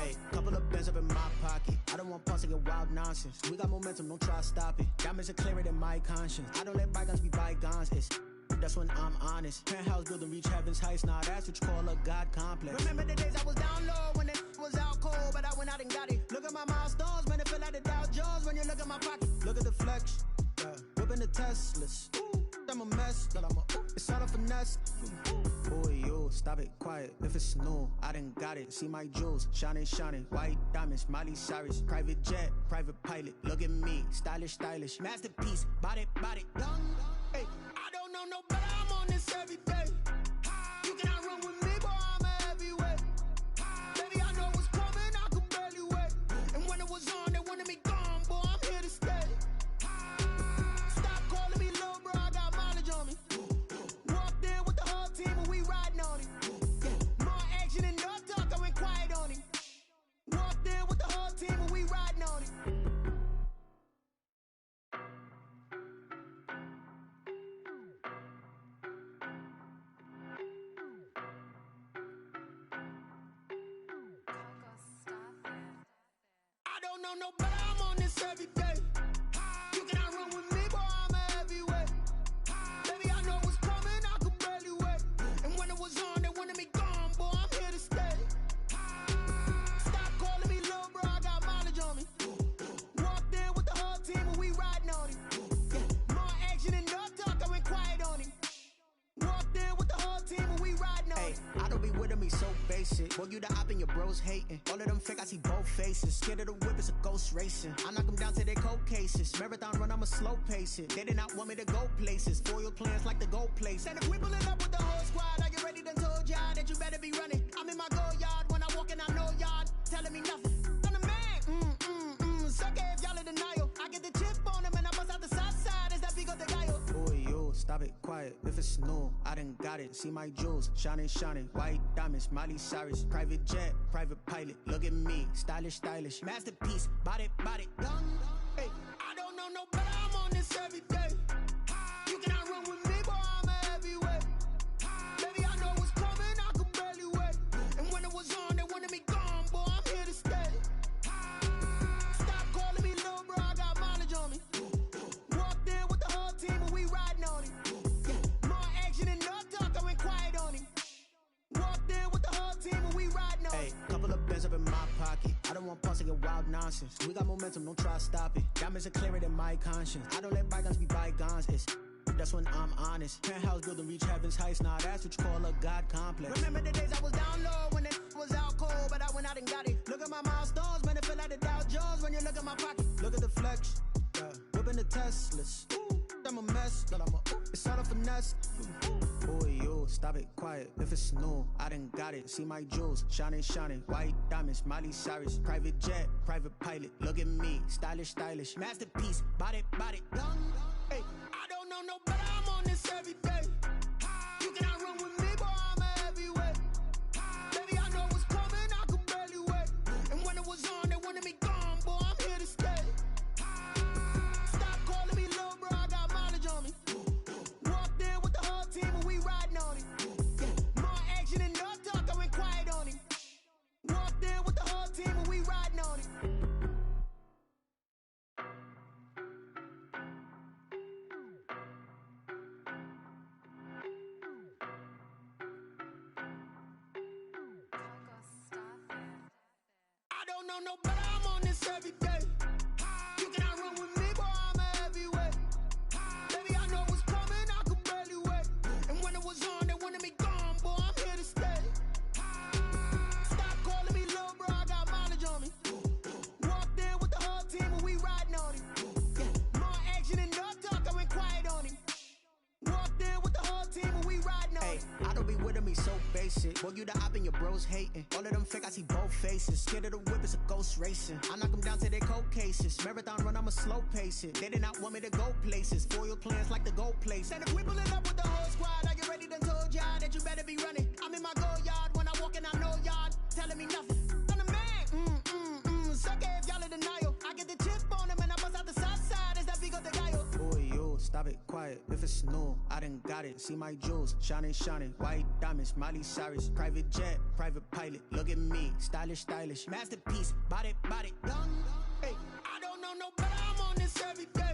Hey, couple of bands up in my pocket. I don't want pause to get wild nonsense. We got momentum, don't try to stop it. Diamonds are clearer than my conscience. I don't let bygones be bygones. That's when I'm honest. Penthouse building, reach heaven's heights. Nah, that's what you call a God complex. Remember the days I was down low when it was out cold, but I went out and got it. Look at my milestones, man, it feel like the Dow Jones when you look at my pocket. Look at the flex, whipping the Teslas. I'm a mess, but it's all a finesse. Boy, you stop it, quiet. If it's new, I done got it. See my jewels, shining, shining. White diamonds, Miley Cyrus. Private jet, private pilot. Look at me, stylish, stylish. Masterpiece, body, young. Hey, I don't know no better. I'm on this every day. You cannot run with me, boy. I'm a heavyweight. Baby, I know what's coming. I could barely wait. And when it was on, they wanted me gone, boy. I'm here to stay. Stop calling me little bro. I got mileage on me. Walked in with the whole team and we riding on it. More action and no talk. I went quiet on it. Walked in with the whole team and we riding on it. No better, I'm on this every day. You cannot run with me, boy, I'm a heavyweight. Baby, I know what's coming, I could barely wait. And when it was on, they wanted me gone, boy, I'm here to stay. Stop calling me little bro, I got mileage on me. Walked in with the whole team and we riding on it. More action and no talk, I went quiet on it. Walked in with the whole team and we riding on it. I don't be with me so basic. Boy, you the op and your bros hating. All of them fake, I see both faces. Scared of the whip, it's a ghost racing. I knock them down to their cold cases. Marathon run, I'ma slow pace it. They did not want me to go places. Foil plans like the gold place. And if we pulling up with the whole squad, I get ready done told y'all that you better be running. I'm in my go yard. When I walk in, I know y'all telling me nothing. I'm the man. Sucker if y'all in denial. I get the chip on them and I bust out the south side. Is that big of the guy? Boy, you stop it, quiet. If it's new, I done got it. See my jewels, shining, shining. White diamonds, Miley Cyrus. Private jet, private pilot. Look at me, stylish, stylish. Masterpiece, body, young. Hey, I don't know no better. I'm on this every day. You cannot run with me, boy. I'm a heavyweight. Baby, I know what's coming. I could barely wait. And when it was on, they wanted me gone, boy. I'm here to stay. Stop calling me little bro. I got mileage on me. Walked in with the whole team and we riding on it. More action and no talk. I went quiet on it. Walked in with the whole team and we riding on it. Hey, couple of bands up in my pocket. I don't want pause to get wild nonsense. We got momentum, don't try to stop it. Diamonds are clearer than my conscience. I don't let bygones be bygones. That's when I'm honest. Penthouse building, reach heaven's heights. Nah, that's what you call a God complex. Remember the days I was down low when it was out cold, but I went out and got it. Look at my milestones, man, it feel like the Dow Jones when you look at my pocket. Look at the flex, whipping the Teslas. I'm a mess, but it's all a finesse. Boy, you stop it, quiet. If it's new, I done got it. See my jewels, shining, shining. White diamonds, Miley Cyrus. Private jet, private pilot. Look at me, stylish, stylish. Masterpiece, body, young. Hey, I don't know no better. I'm on this every day. You cannot run with me, boy. I'm a heavyweight. Baby, I know what's coming. I could barely wait. And when it was on, they wanted me gone, boy. I'm here to stay. Stop calling me little bro. I got mileage on me. Walked in with the whole team and we riding on it. More action and no talk. I went quiet on it. Walked in with the whole team and we riding on it. I don't know no better. I'm on this every day. You cannot run with me, boy. I'm a heavyweight. Baby, I know what's coming. I could barely wait. And when it was on, they wanted me gone, boy. I'm here to stay. Stop calling me little bro. I got mileage on me. Walked in with the whole team and we riding on it. More action and no talk. I went quiet on it. Walked in with the whole team and we riding on it. I don't be with me so basic. Boy, you the op and your bros hating. All of them fake, I see both faces. Scared of the whip, it's a ghost racing. I knock them down to their cold cases. Marathon run, I'ma slow pace it. They did not want me to go places. Foil plans like the gold place. And if we pulling up with the whole squad, I get ready done told y'all that you better be running. I'm in my go yard. When I walk in, I know y'all telling me nothing. I'm the man. Sucker if y'all in denial. I get the chip on them and I bust out the south side. Is that big of the guy? Boy, you stop it, quiet. If it's new, I done got it. See my jewels, shining, shining. White diamonds, Miley Cyrus. Private jet, private pilot. Look at me, stylish, stylish. Masterpiece, body, body, young. Hey, I don't know no better, I'm on this every day.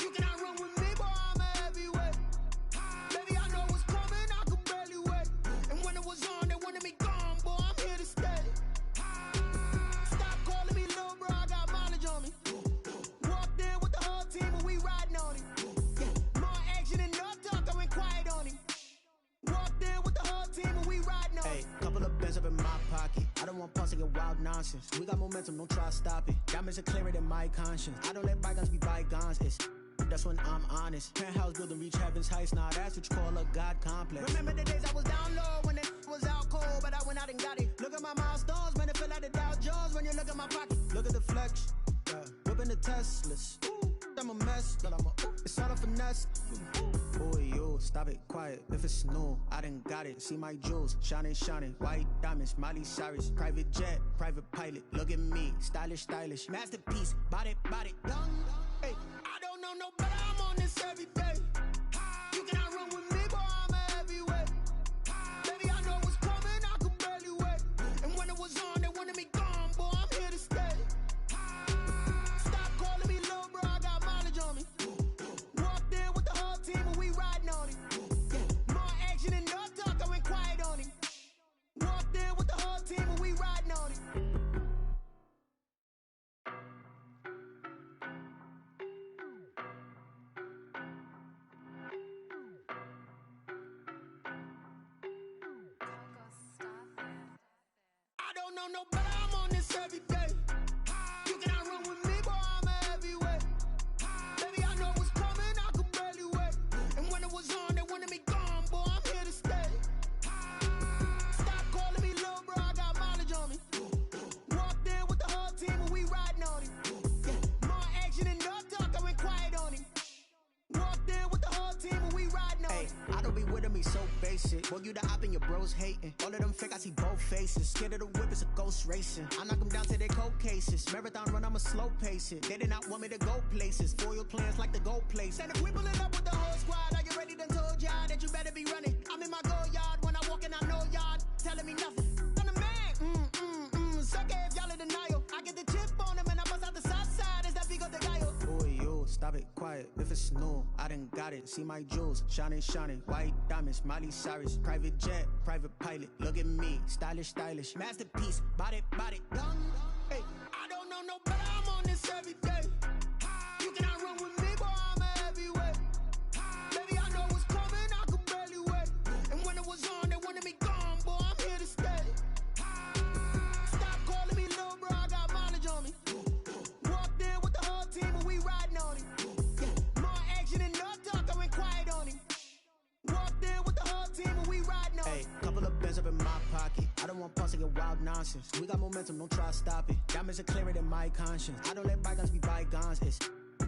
You cannot run with me, boy, I'm a heavyweight. Baby, I know what's coming, I could barely wait. And when it was on, they wanted me gone, boy, I'm here to stay. Stop calling me little bro, I got mileage on me. Walked in with the whole team and we riding on it. Yeah, more action and no talk, I went quiet on him. Walked in with the whole team and we riding on it. Hey, couple of bands up in my pocket. I don't want pause to get wild nonsense. We got momentum, don't try to stop it. Diamonds are clearer than my conscience. I don't let bygones be bygones. That's when I'm honest. Penthouse building, reach heaven's heights. Nah, that's what you call a God complex. Remember the days I was down low when it was out cold, but I went out and got it. Look at my milestones, man, it feel like the Dow Jones when you look at my pocket. Look at the flex, yeah. Whipping the Teslas. I'm a mess, but it's all a finesse. Boy, yo, stop it, quiet. If it's new, I done got it. See my jewels, shining, shining. White diamonds, Miley Cyrus. Private jet, private pilot. Look at me, stylish, stylish. Masterpiece, body, body, young. Hey, I don't know no better, I'm on this every day. You cannot run with me, boy, I'm a heavyweight. Baby, I know what's coming, I could barely wait. And when it was on, they wanted me gone, boy, I'm here to stay. Stop calling me little bro, I got mileage on me. Walked in with the whole team and we riding on it. Yeah, more action and no talk, I went quiet on him. Walked in with the whole team and we riding on it. I don't know no better, I'm on this every day. You cannot run with me, boy, I'm a heavyweight. Baby, I know what's coming, I could barely wait. And when it was on, they wanted me gone, boy, I'm here to stay. Stop calling me little bro, I got mileage on me. Walked in with the whole team and we riding on it. Yeah, more action and no talk, I went quiet on him. Walked in with the whole team and we riding on it. I don't be with me so basic. Boy, you the op and your bros hating. All of them fake, I see both faces. Scared of the whip, it's a ghost racing. I knock them down to their cold cases. Marathon run, I'ma slow pace it. They did not want me to go places. Foil plans like the gold place. And if we pulling up with the whole squad, I get ready done told y'all that you better be running. I'm in my go yard. When I walk in, I know y'all telling me nothing. I'm the man. Suck it if y'all in denial. I get the chip on them and I bust out the south side. Is that Vigo de Gallo? Boy, yo, stop it, quiet. If it's new, I done got it. See my jewels, shining, shining. White diamonds, Miley Cyrus. Private jet, private pilot. Look at me, stylish, stylish. Masterpiece, body, body, young. Hey, I don't know no better, I'm on this every day. You cannot run with me, boy, I'm a heavyweight. Baby, I know what's coming, I could barely wait. And when it was on, they wanted me gone, boy, I'm here to stay. Stop calling me little bro, I got mileage on me. Walked in with the whole team and we riding on it. Yeah, more action and no talk, I went quiet on him. Walked in with the whole team and we riding on it. Hey, couple of bands up in my pocket. I don't want pause to get wild nonsense. We got momentum, don't try to stop it. Diamonds are clearer than my conscience. I don't let bygones be bygones.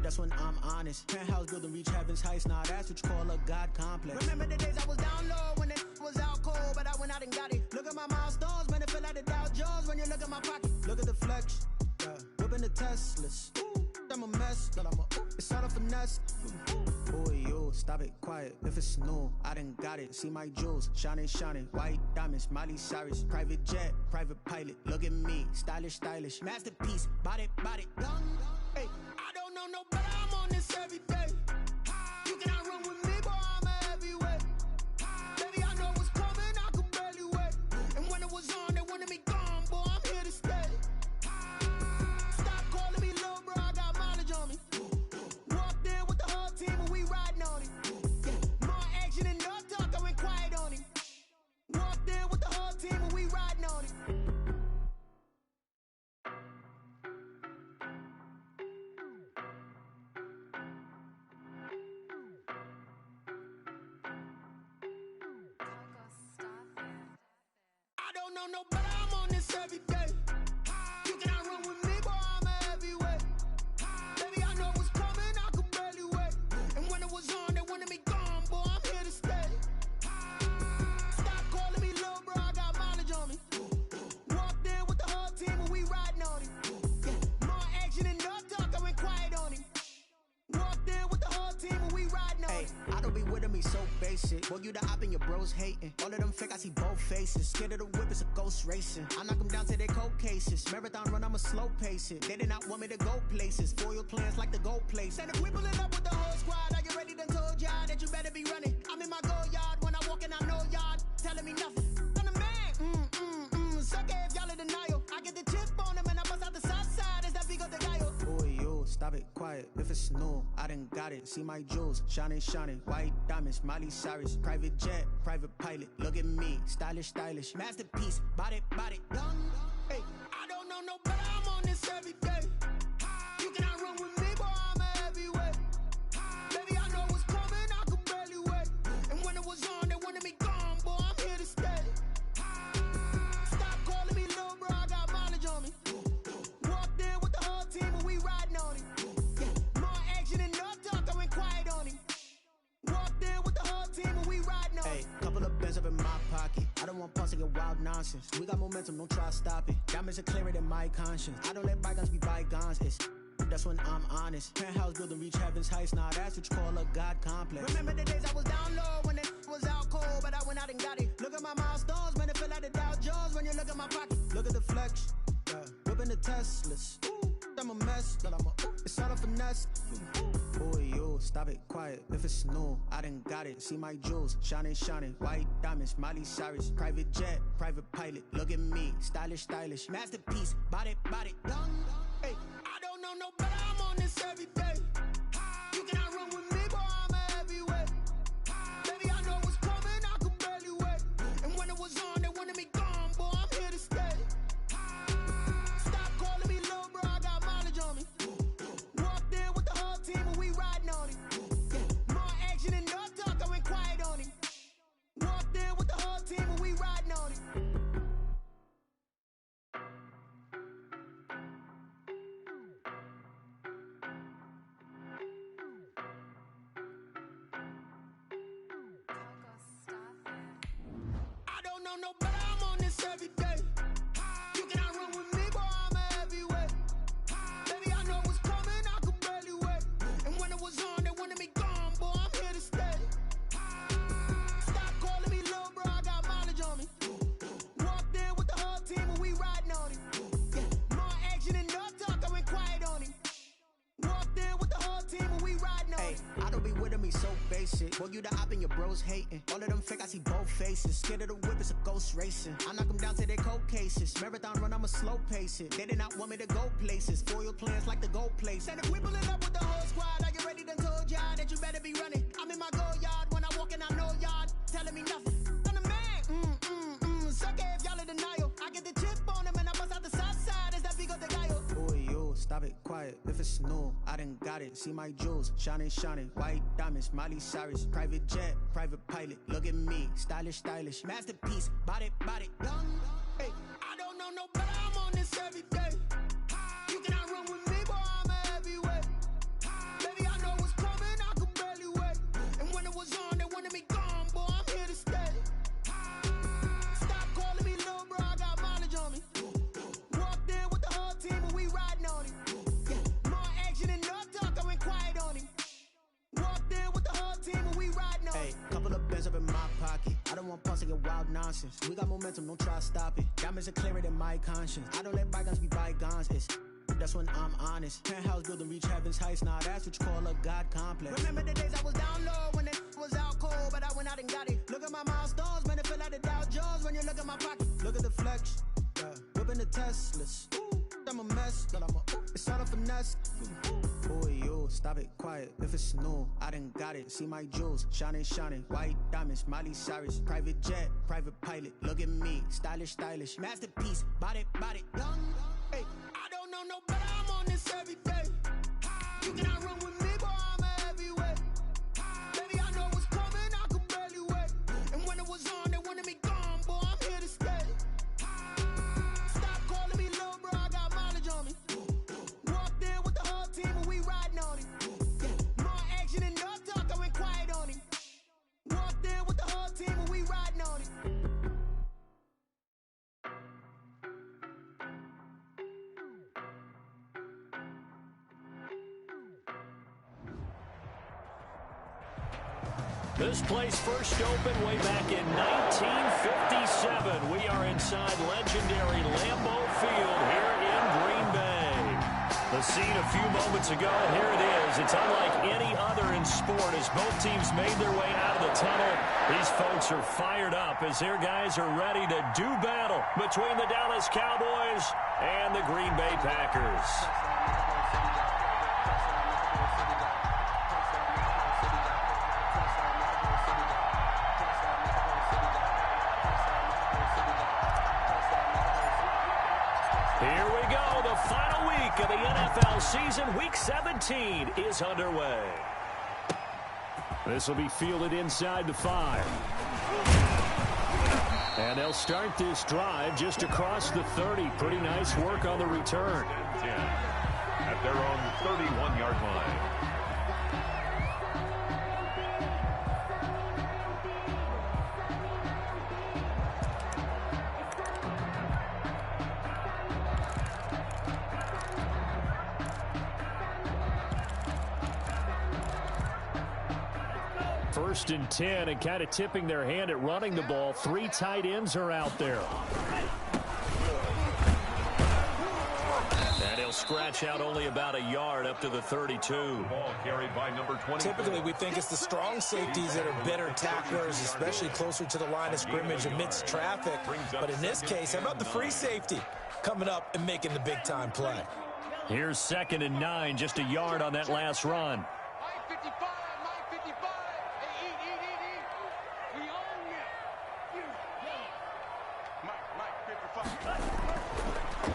That's when I'm honest. Penthouse building, reach heaven's heights. Nah, that's what you call a God complex. Remember the days I was down low when it was out cold, but I went out and got it. Look at my milestones, man, it feel like the Dow Jones when you look at my pocket. Look at the flex, yeah. Whipping the Teslas. I'm a mess, but it's all a finesse. Boy, yo, stop it, quiet. If it's new, I done got it. See my jewels, shining, shining. White diamonds, Miley Cyrus. Private jet, private pilot. Look at me, stylish, stylish. Masterpiece, body, body, young. Hey, I don't know no better, I'm on this every day. You cannot run with me, boy, I'm a heavyweight. Baby, I know what's coming, I could barely wait. And when it was on, they wanted me gone, boy, I'm here to stay. Stop calling me little bro, I got mileage on me. Walked in with the whole team and we riding on it. Yeah, more action and no talk, I went quiet on him. Walked in with the whole team and we riding on it. I don't know no better, I'm on this every day. You cannot run with me, boy, I'm a heavyweight. Baby, I know what's coming, I could barely wait. And when it was on, they wanted me gone, boy, I'm here to stay. Stop calling me little bro, I got mileage on me. Walked in with the whole team and we riding on it. Yeah, more action and no talk, I went quiet on him. Walked in with the whole team and we riding on it. I Boy, you the op and your bros hating. All of them fake, I see both faces. Scared of the whip, it's a ghost racing. I knock them down to their cold cases. Marathon run, I'ma slow pace it. They did not want me to go places. Foil plans like the gold place. And if we pulling up with the whole squad, I get ready, done told y'all that you better be running. I'm in my go yard when I walk in, I know y'all telling me nothing. I'm the man, suck it if y'all in denial. I get the chip on them and I bust out the south side. Is that Vigo de Gallo? Boy, yo, stop it, quiet. If it's new, I done got it. See my jewels, shining, shining. White diamonds, Miley Cyrus. Private jet, private pilot. Look at me, stylish, stylish. Masterpiece, body, done. Hey, I don't know no better. I'm on this every day. You cannot run with me, boy, I'm a heavyweight. Baby, I know what's coming, I could barely wait. And when it was on, they wanted me gone, boy, I'm here to stay. Stop calling me little bro, I got mileage on me. Walked in with the whole team and we riding on him. Yeah, more action and no talk, I went quiet on him. Walked in with the whole team and we riding on him. Hey, couple of bands up in my pocket. I don't want pause to get wild nonsense. We got momentum, don't try to stop it. Diamonds are clearer than my conscience. I don't let bygones be bygones. That's when I'm honest. Penthouse building reach heaven's heights. Nah, that's what you call a God complex. Remember the days I was down low when it was out cold, but I went out and got it. Look at my milestones, man, it feel like the Dow Jones when you look at my pocket. Look at the flex, yeah. Whipping the Teslas. I'm a mess, but it's all a finesse. Boy, yo, stop it, quiet. If it's new, I done got it. See my jewels, shining, shining. White diamonds, Miley Cyrus. Private jet, private pilot. Look at me, stylish, stylish. Masterpiece, body, done. Hey, I don't know no better. I'm on this every day. You cannot run with me, boy, I'm a heavyweight. Baby, I know what's coming, I could barely wait. And when it was on, they wanted me gone, boy, I'm here to stay. Stop calling me little bro, I got mileage on me. Walked in with the whole team and we riding on him. Yeah, more action and no talk, I went quiet on him. Walked in with the whole team and we riding on him. I don't know no better, I'm on this every day. You cannot run with me, boy, I'm a heavyweight. Baby, I know what's coming, I could barely wait. And when it was on, they wanted me gone, boy, I'm here to stay. Stop calling me little bro, I got mileage on me. Walked in with the whole team and we riding on him. Yeah, more action and no talk, I went quiet on him. Walked in with the whole team and we riding on him. I don't be with me so basic. Boy, you the op and your bros hating. All of them fake, I see both faces. Scared of the whip, it's a ghost racing. I knock them down to their cold cases. Marathon run, I'ma slow pace it. They did not want me to go places. Foil plans like the gold place. And if we pulling up with the whole squad, I get ready, done told y'all that you better be running. I'm in my go yard when I walk in, I know y'all telling me nothing. I'm the man, suck it if y'all in denial. I get the chip on them and I bust out the south side. Is that Vigo de Gallo? Boy, yo, stop it, quiet. If it's new, I done got it. See my jewels, shining, shining. White diamonds, Miley Cyrus. Private jet, private pilot. Look at me, stylish, stylish. Masterpiece, body, done. Hey, I don't know no better. I'm on this every day. You cannot run with me, boy, I'm a heavyweight. Baby, I know what's coming, I could barely wait. And when it was on, they wanted me gone, boy, I'm here to stay. Stop calling me little bro, I got mileage on me. Walked in with the whole team and we riding on him. Yeah, more action and no talk, I went quiet on him. Walked in with the whole team and we riding on him. Hey, couple of bands up in my pocket. I don't want pause to get wild nonsense. We got momentum, don't try to stop it. Diamonds are clearer than my conscience. I don't let bygones be bygones. That's when I'm honest. Penthouse building reach heaven's heights. Nah, that's what you call a God complex. Remember the days I was down low when it was out cold, but I went out and got it. Look at my milestones, man, it feel like the Dow Jones when you look at my pocket. Look at the flex, yeah. Whipping the Teslas. I'm a mess, but it's all a finesse. Boy, yo, stop it, quiet. If it's new, I done got it. See my jewels, shining, shining. White diamonds, Miley Cyrus. Private jet, private pilot. Look at me, stylish, stylish. Masterpiece, body, done. Hey, I don't know no better. I'm on this every day. You cannot run with me, boy, I'm a heavyweight. Baby, I know what's coming, I could barely wait. And when it was on, they wanted me gone, boy, I'm here to stay. Stop calling me little bro, I got mileage on me. Walked in with the whole team and we riding on him. Yeah, more action and no talk, I went quiet on him. Walked in with the whole team and we riding on him. This place first opened way back in 1957. We are inside legendary Lambeau Field here in Green Bay. The scene a few moments ago, here it is. It's unlike any other in sport as both teams made their way out of the tunnel. These folks are fired up as their guys are ready to do battle between the Dallas Cowboys and the Green Bay Packers. Here we go. The final week of the NFL season. Week 17 is underway. This will be fielded inside the 5. And they'll start this drive just across the 30. Pretty nice work on the return. 10 at their own 31-yard line. First and 10, and kind of tipping their hand at running the ball. 3 tight ends are out there. And he'll scratch out only about a yard up to the 32. Ball carried by number 20. Typically, we think it's the strong safeties that are better tacklers, especially closer to the line of scrimmage amidst traffic. But in this case, how about the free safety coming up and making the big-time play? Here's 2nd and 9, just a yard on that last run.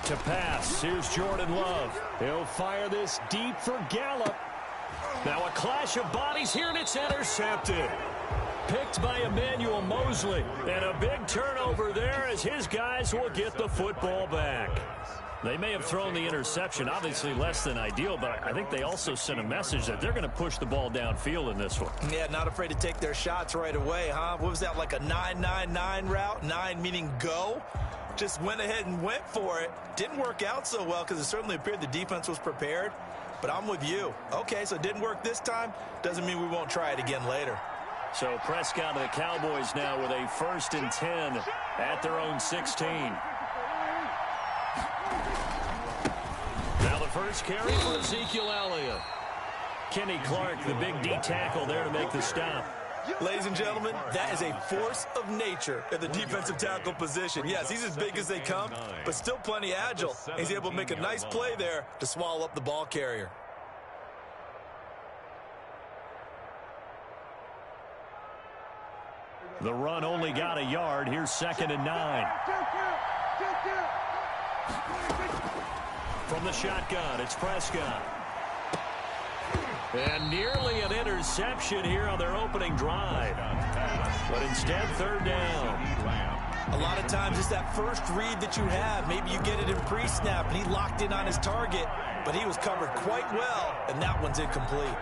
To pass, here's Jordan Love. He'll fire this deep for Gallup. Now a clash of bodies here, and it's intercepted. Picked by Emmanuel Mosley. And a big turnover there as his guys will get the football back. They may have thrown the interception, obviously less than ideal, but I think they also sent a message that they're going to push the ball downfield in this one. Yeah, not afraid to take their shots right away, huh? What was that, like a 9-9-9 route? 9 meaning go? Just went ahead and went for it. Didn't work out so well because it certainly appeared the defense was prepared. But I'm with you. Okay, so it didn't work this time. Doesn't mean we won't try it again later. So Prescott and the Cowboys now with a 1st and 10 at their own 16. Now the first carry for Ezekiel Elliott. Kenny Clark, the big D tackle there to make the stop. Ladies and gentlemen, that is a force of nature at the defensive tackle position. Yes, he's as big as they come, but still plenty agile. He's able to make a nice play there to swallow up the ball carrier. The run only got a yard. Here's 2nd and 9. From the shotgun, it's Prescott. And nearly an interception here on their opening drive. But instead, 3rd down. A lot of times it's that first read that you have. Maybe you get it in pre-snap, and he locked in on his target, but he was covered quite well, and that one's incomplete.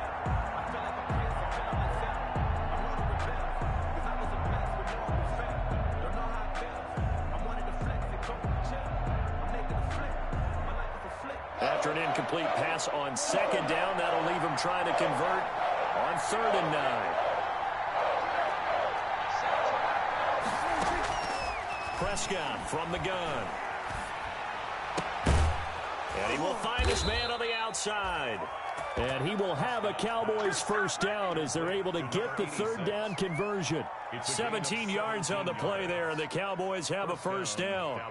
After an incomplete pass on 2nd down, that'll leave him trying to convert on 3rd and 9. Prescott from the gun. And he will find his man on the outside. And he will have a Cowboys 1st down as they're able to get the 3rd down conversion. 17 yards on the play there, and the Cowboys have a 1st down.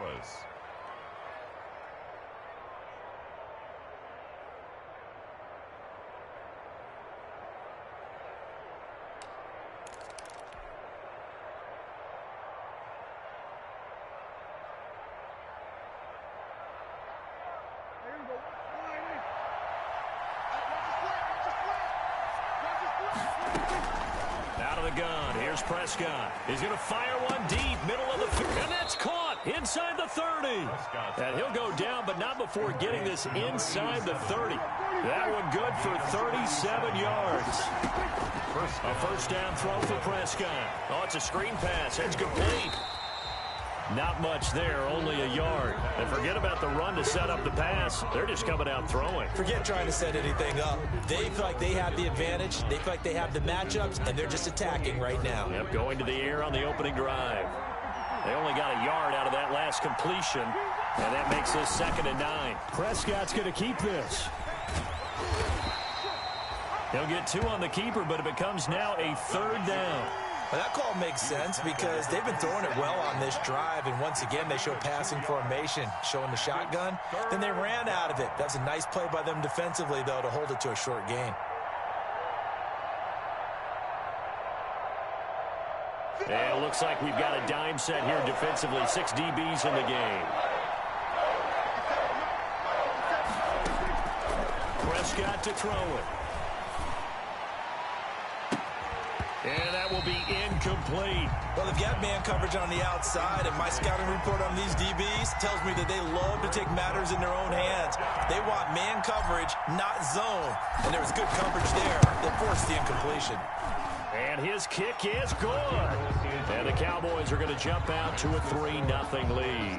Out of the gun, here's Prescott. He's going to fire one deep, middle of the field, and that's caught inside the 30. And he'll go down, but not before getting this inside the 30. That one good for 37 yards. A 1st down throw for Prescott. Oh, it's a screen pass. It's complete. Not much there, only a yard. And forget about the run to set up the pass. They're just coming out throwing. Forget trying to set anything up. They feel like they have the advantage. They feel like they have the matchups, and they're just attacking right now. Yep, going to the air on the opening drive. They only got a yard out of that last completion, and that makes this 2nd and 9. Prescott's going to keep this. He'll get 2 on the keeper, but it becomes now a 3rd down. Well, that call makes sense because they've been throwing it well on this drive, and once again, they show passing formation, showing the shotgun. Then they ran out of it. That was a nice play by them defensively, though, to hold it to a short gain. And it looks like we've got a dime set here defensively. 6 DBs in the game. Prescott to throw it. And that will be incomplete. Well, they've got man coverage on the outside, and my scouting report on these DBs tells me that they love to take matters in their own hands. They want man coverage, not zone. And there was good coverage there that forced the incompletion. And his kick is good. And the Cowboys are going to jump out to a 3-0 lead.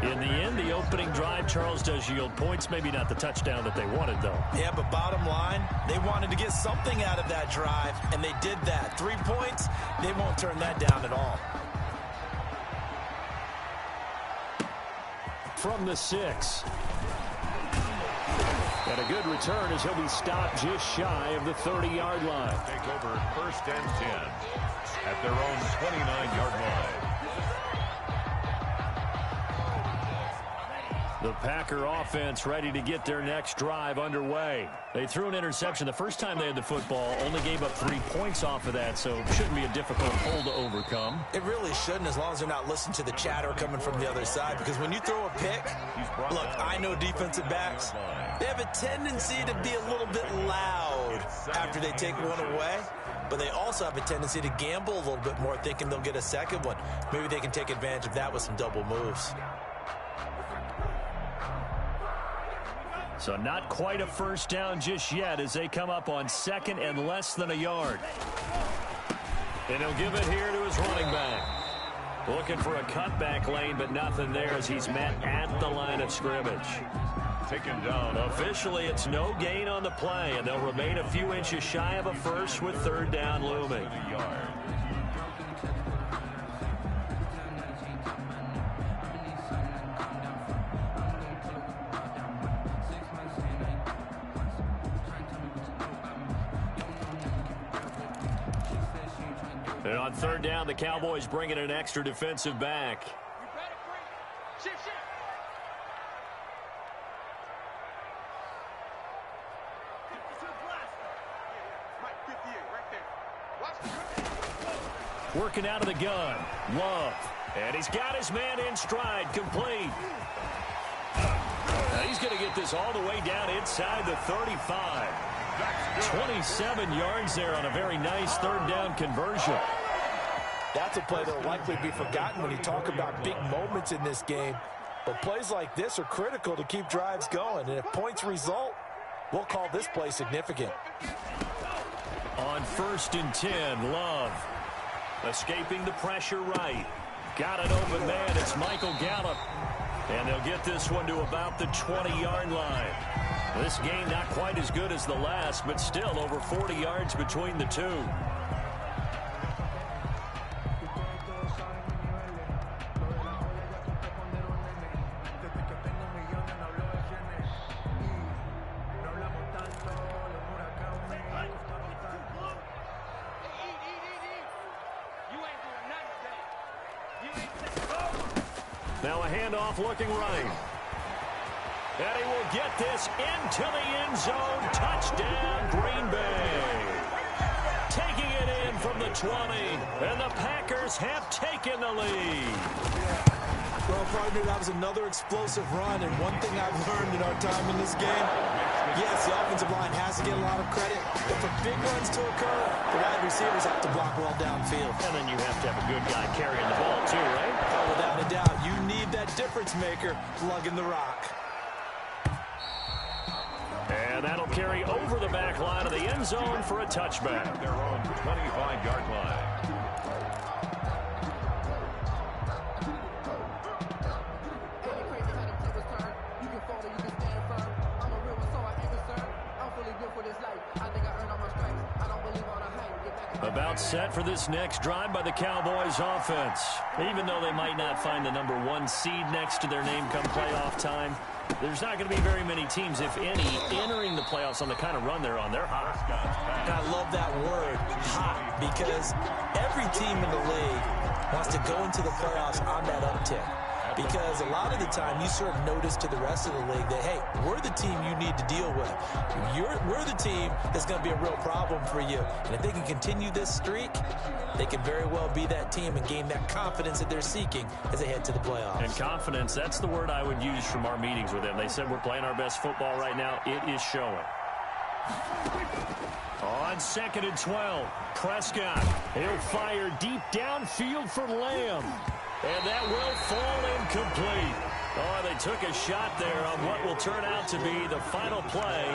In the end, the opening drive, Charles, does yield points. Maybe not the touchdown that they wanted, though. Yeah, but bottom line, they wanted to get something out of that drive, and they did that. 3 points, they won't turn that down at all. From the 6. And a good return as he'll be stopped just shy of the 30-yard line. Take over 1st and 10 at their own 29-yard line. The Packer offense ready to get their next drive underway. They threw an interception the first time they had the football, only gave up 3 points off of that, so it shouldn't be a difficult hole to overcome. It really shouldn't, as long as they're not listening to the chatter coming from the other side, because when you throw a pick, look, I know defensive backs, they have a tendency to be a little bit loud after they take one away, but they also have a tendency to gamble a little bit more, thinking they'll get a second one. Maybe they can take advantage of that with some double moves. So not quite a first down just yet as they come up on 2nd and less than a yard. And he'll give it here to his running back. Looking for a cutback lane, but nothing there as he's met at the line of scrimmage. Taken down. Officially, it's no gain on the play, and they'll remain a few inches shy of a first with 3rd down looming. And on 3rd down, the Cowboys bring in an extra defensive back. Working out of the gun, Love. And he's got his man in stride, complete. Now he's going to get this all the way down inside the 35. 27 yards there on a very nice 3rd down conversion. That's a play that will likely be forgotten when you talk about big moments in this game. But plays like this are critical to keep drives going. And if points result, we'll call this play significant. On 1st and 10, Love. Escaping the pressure right. Got an open man. It's Michael Gallup. And they'll get this one to about the 20-yard line. This game not quite as good as the last, but still over 40 yards between the two. Now a handoff looking right. And he will get this into the end zone. Touchdown, Green Bay. Taking it in from the 20. And the Packers have taken the lead. Well, partner, that was another explosive run. And one thing I've learned in our time in this game, yes, the offensive line has to get a lot of credit. But for big runs to occur, the wide receivers have to block well downfield. And then you have to have a good guy carrying the ball too, right? Oh, without a doubt. You need that difference maker lugging the rock. And that'll carry over the back line of the end zone for a touchback. Their own 25-yard line. About set for this next drive by the Cowboys offense. Even though they might not find the #1 seed next to their name come playoff time, there's not going to be very many teams, if any, entering the playoffs on the kind of run they're on. They're hot. I love that word, hot, because every team in the league wants to go into the playoffs on that uptick. Because a lot of the time you serve notice to the rest of the league that, hey, we're the team you need to deal with. We're the team that's going to be a real problem for you. And if they can continue this streak, they can very well be that team and gain that confidence that they're seeking as they head to the playoffs. And confidence, that's the word I would use from our meetings with them. They said we're playing our best football right now. It is showing. On 2nd and 12, Prescott. He'll fire deep downfield for Lamb. And that will fall incomplete. Oh, they took a shot there on what will turn out to be the final play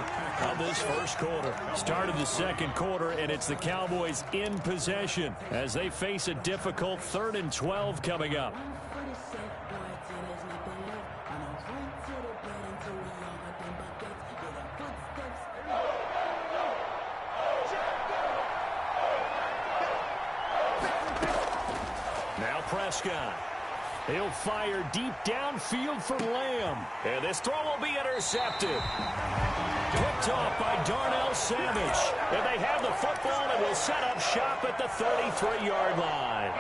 of this first quarter. Start of the second quarter, and it's the Cowboys in possession as they face a difficult 3rd and 12 coming up. Now Prescott. He'll fire deep downfield for Lamb. And this throw will be intercepted. Picked off by Darnell Savage. And they have the football and will set up shop at the 33-yard line.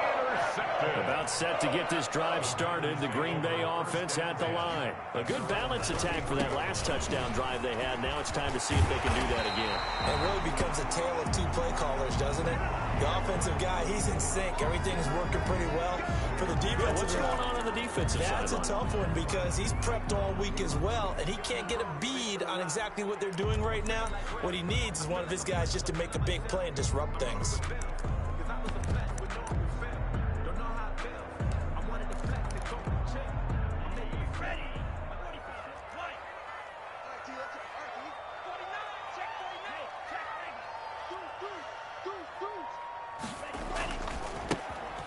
About set to get this drive started. The Green Bay offense at the line. A good balance attack for that last touchdown drive they had. Now it's time to see if they can do that again. It really becomes a tale of two play callers, doesn't it? The offensive guy, he's in sync. Everything's working pretty well. For the defensive what's going on the defensive side? That's a tough one because he's prepped all week as well, and he can't get a bead on exactly what they're doing right now. What he needs is one of his guys just to make a big play and disrupt things.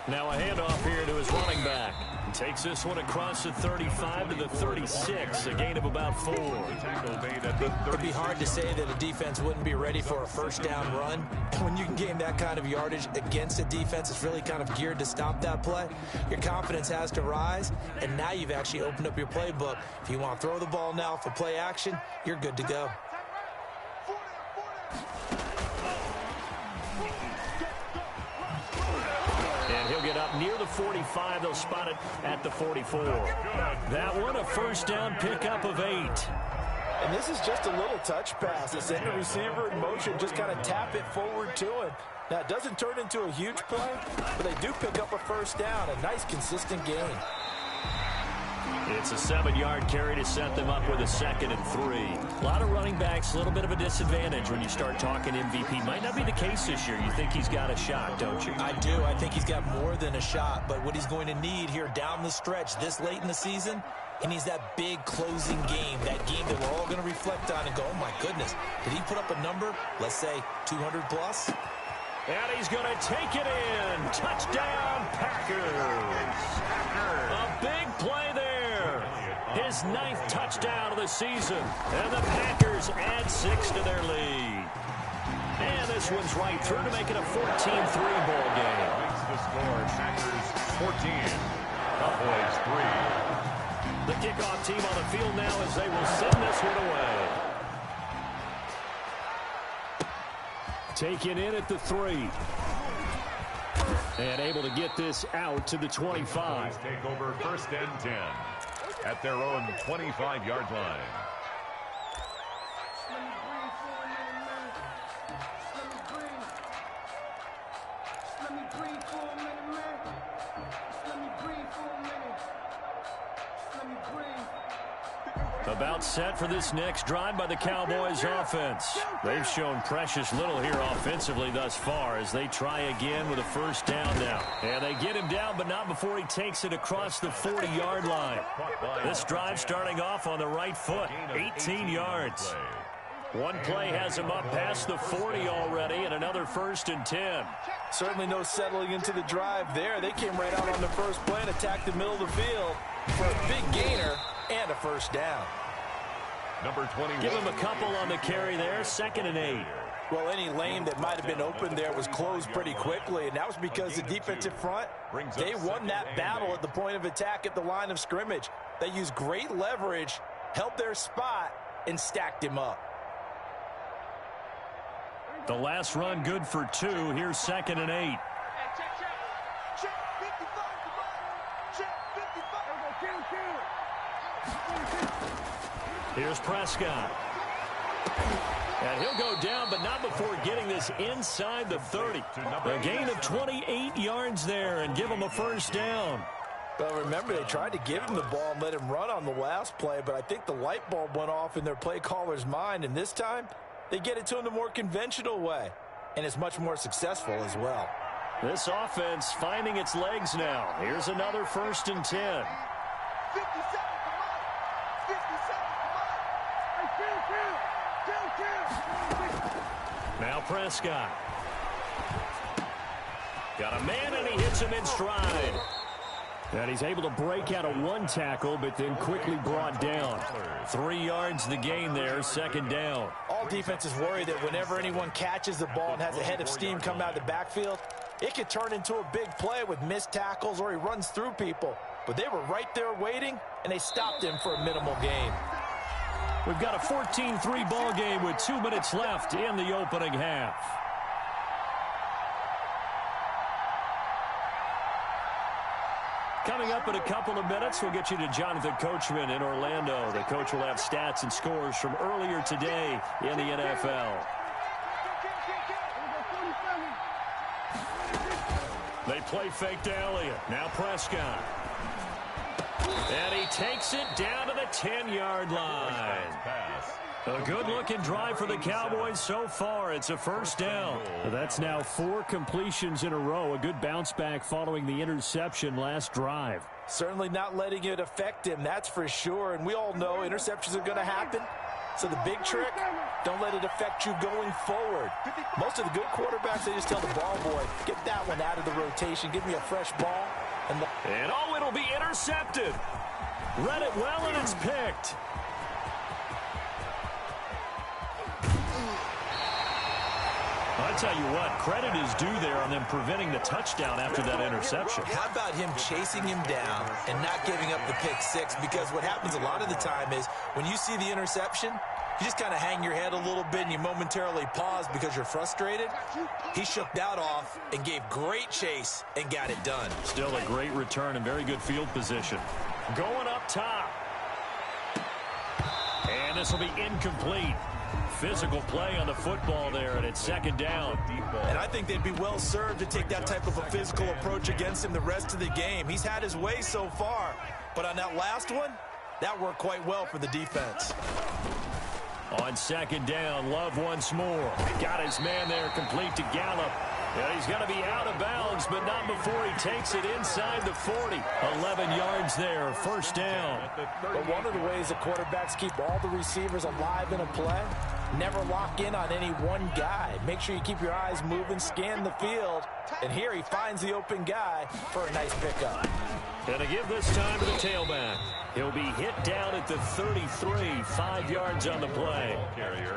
Now a handoff here to his running back. He takes this one across the 35 to the 36, a gain of about 4. It'd be hard to say that a defense wouldn't be ready for a first down run. When you can gain that kind of yardage against a defense that's really kind of geared to stop that play, your confidence has to rise, and now you've actually opened up your playbook. If you want to throw the ball now for play action, you're good to go. And he'll get up near the 45. They'll spot it at the 44. That one, a first down pickup of 8. And this is just a little touch pass. It's in the receiver in motion. Just kind of tap it forward to him. Now, it doesn't turn into a huge play, but they do pick up a first down. A nice, consistent gain. It's a 7-yard carry to set them up with a 2nd and 3. A lot of running backs, a little bit of a disadvantage when you start talking MVP. Might not be the case this year. You think he's got a shot, don't you? I do. I think he's got more than a shot. But what he's going to need here down the stretch this late in the season, he needs that big closing game, that game that we're all going to reflect on and go, oh, my goodness, did he put up a number, let's say 200 plus? And he's going to take it in. Touchdown, Packers. A big play there. His 9th touchdown of the season. And the Packers add 6 to their lead. And this one's right through to make it a 14-3 ball game. The score, Packers 14, Cowboys 3. The kickoff team on the field now as they will send this one away. Taken in at the 3. And able to get this out to the 25. Take over 1st and 10 at their own 25-yard line. About set for this next drive by the Cowboys offense. They've shown precious little here offensively thus far as they try again with a first down now. And they get him down, but not before he takes it across the 40-yard line. This drive starting off on the right foot, 18 yards. One play has him up past the 40 already, and another 1st and 10. Certainly no settling into the drive there. They came right out on the first play and attacked the middle of the field for a big gainer and a first down. Number 21. Give him a couple on the carry there. 2nd and 8. Well, any lane that might have been open there was closed pretty quickly, and that was because the defensive front, they won that battle at the point of attack at the line of scrimmage. They used great leverage, held their spot, and stacked him up. The last run good for 2. Here's 2nd and 8. Here's Prescott. And he'll go down, but not before getting this inside the 30. A gain of 28 yards there and give him a first down. Well, remember, they tried to give him the ball and let him run on the last play, but I think the light bulb went off in their play caller's mind, and this time they get it to him the more conventional way, and it's much more successful as well. This offense finding its legs now. Here's another 1st and 10. Now Prescott. Got a man, and he hits him in stride. And he's able to break out of 1 tackle, but then quickly brought down. 3 yards the gain there, 2nd down. All defenses worry that whenever anyone catches the ball and has a head of steam come out of the backfield, it could turn into a big play with missed tackles or he runs through people. But they were right there waiting, and they stopped him for a minimal gain. We've got a 14-3 ball game with 2 minutes left in the opening half. Coming up in a couple of minutes, we'll get you to Jonathan Coachman in Orlando. The coach will have stats and scores from earlier today in the NFL. They play fake to Elliott. Now Prescott. And he takes it down to the 10-yard line. A good-looking drive for the Cowboys so far. It's a first down. That's now 4 completions in a row. A good bounce back following the interception last drive. Certainly not letting it affect him, that's for sure. And we all know interceptions are going to happen. So the big trick, don't let it affect you going forward. Most of the good quarterbacks, they just tell the ball boy, get that one out of the rotation, give me a fresh ball. And oh, it'll be intercepted. Read it well, and it's picked. I tell you what, credit is due there on them preventing the touchdown after that interception. How about him chasing him down and not giving up the pick 6? Because what happens a lot of the time is when you see the interception, you just kind of hang your head a little bit and you momentarily pause because you're frustrated. He shook that off and gave great chase and got it done. Still a great return and very good field position. Going up top. And this will be incomplete. Physical play on the football there, and it's 2nd down. And I think they'd be well served to take that type of a physical approach against him the rest of the game. He's had his way so far, but on that last one, that worked quite well for the defense. On 2nd down, Love once more. Got his man there, complete to Gallup. And he's going to be out of bounds, but not before he takes it inside the 40. 11 yards there, first down. But one of the ways that quarterbacks keep all the receivers alive in a play, never lock in on any one guy. Make sure you keep your eyes moving, scan the field. And here he finds the open guy for a nice pickup. And to give this time to the tailback. He'll be hit down at the 33, 5 yards on the play.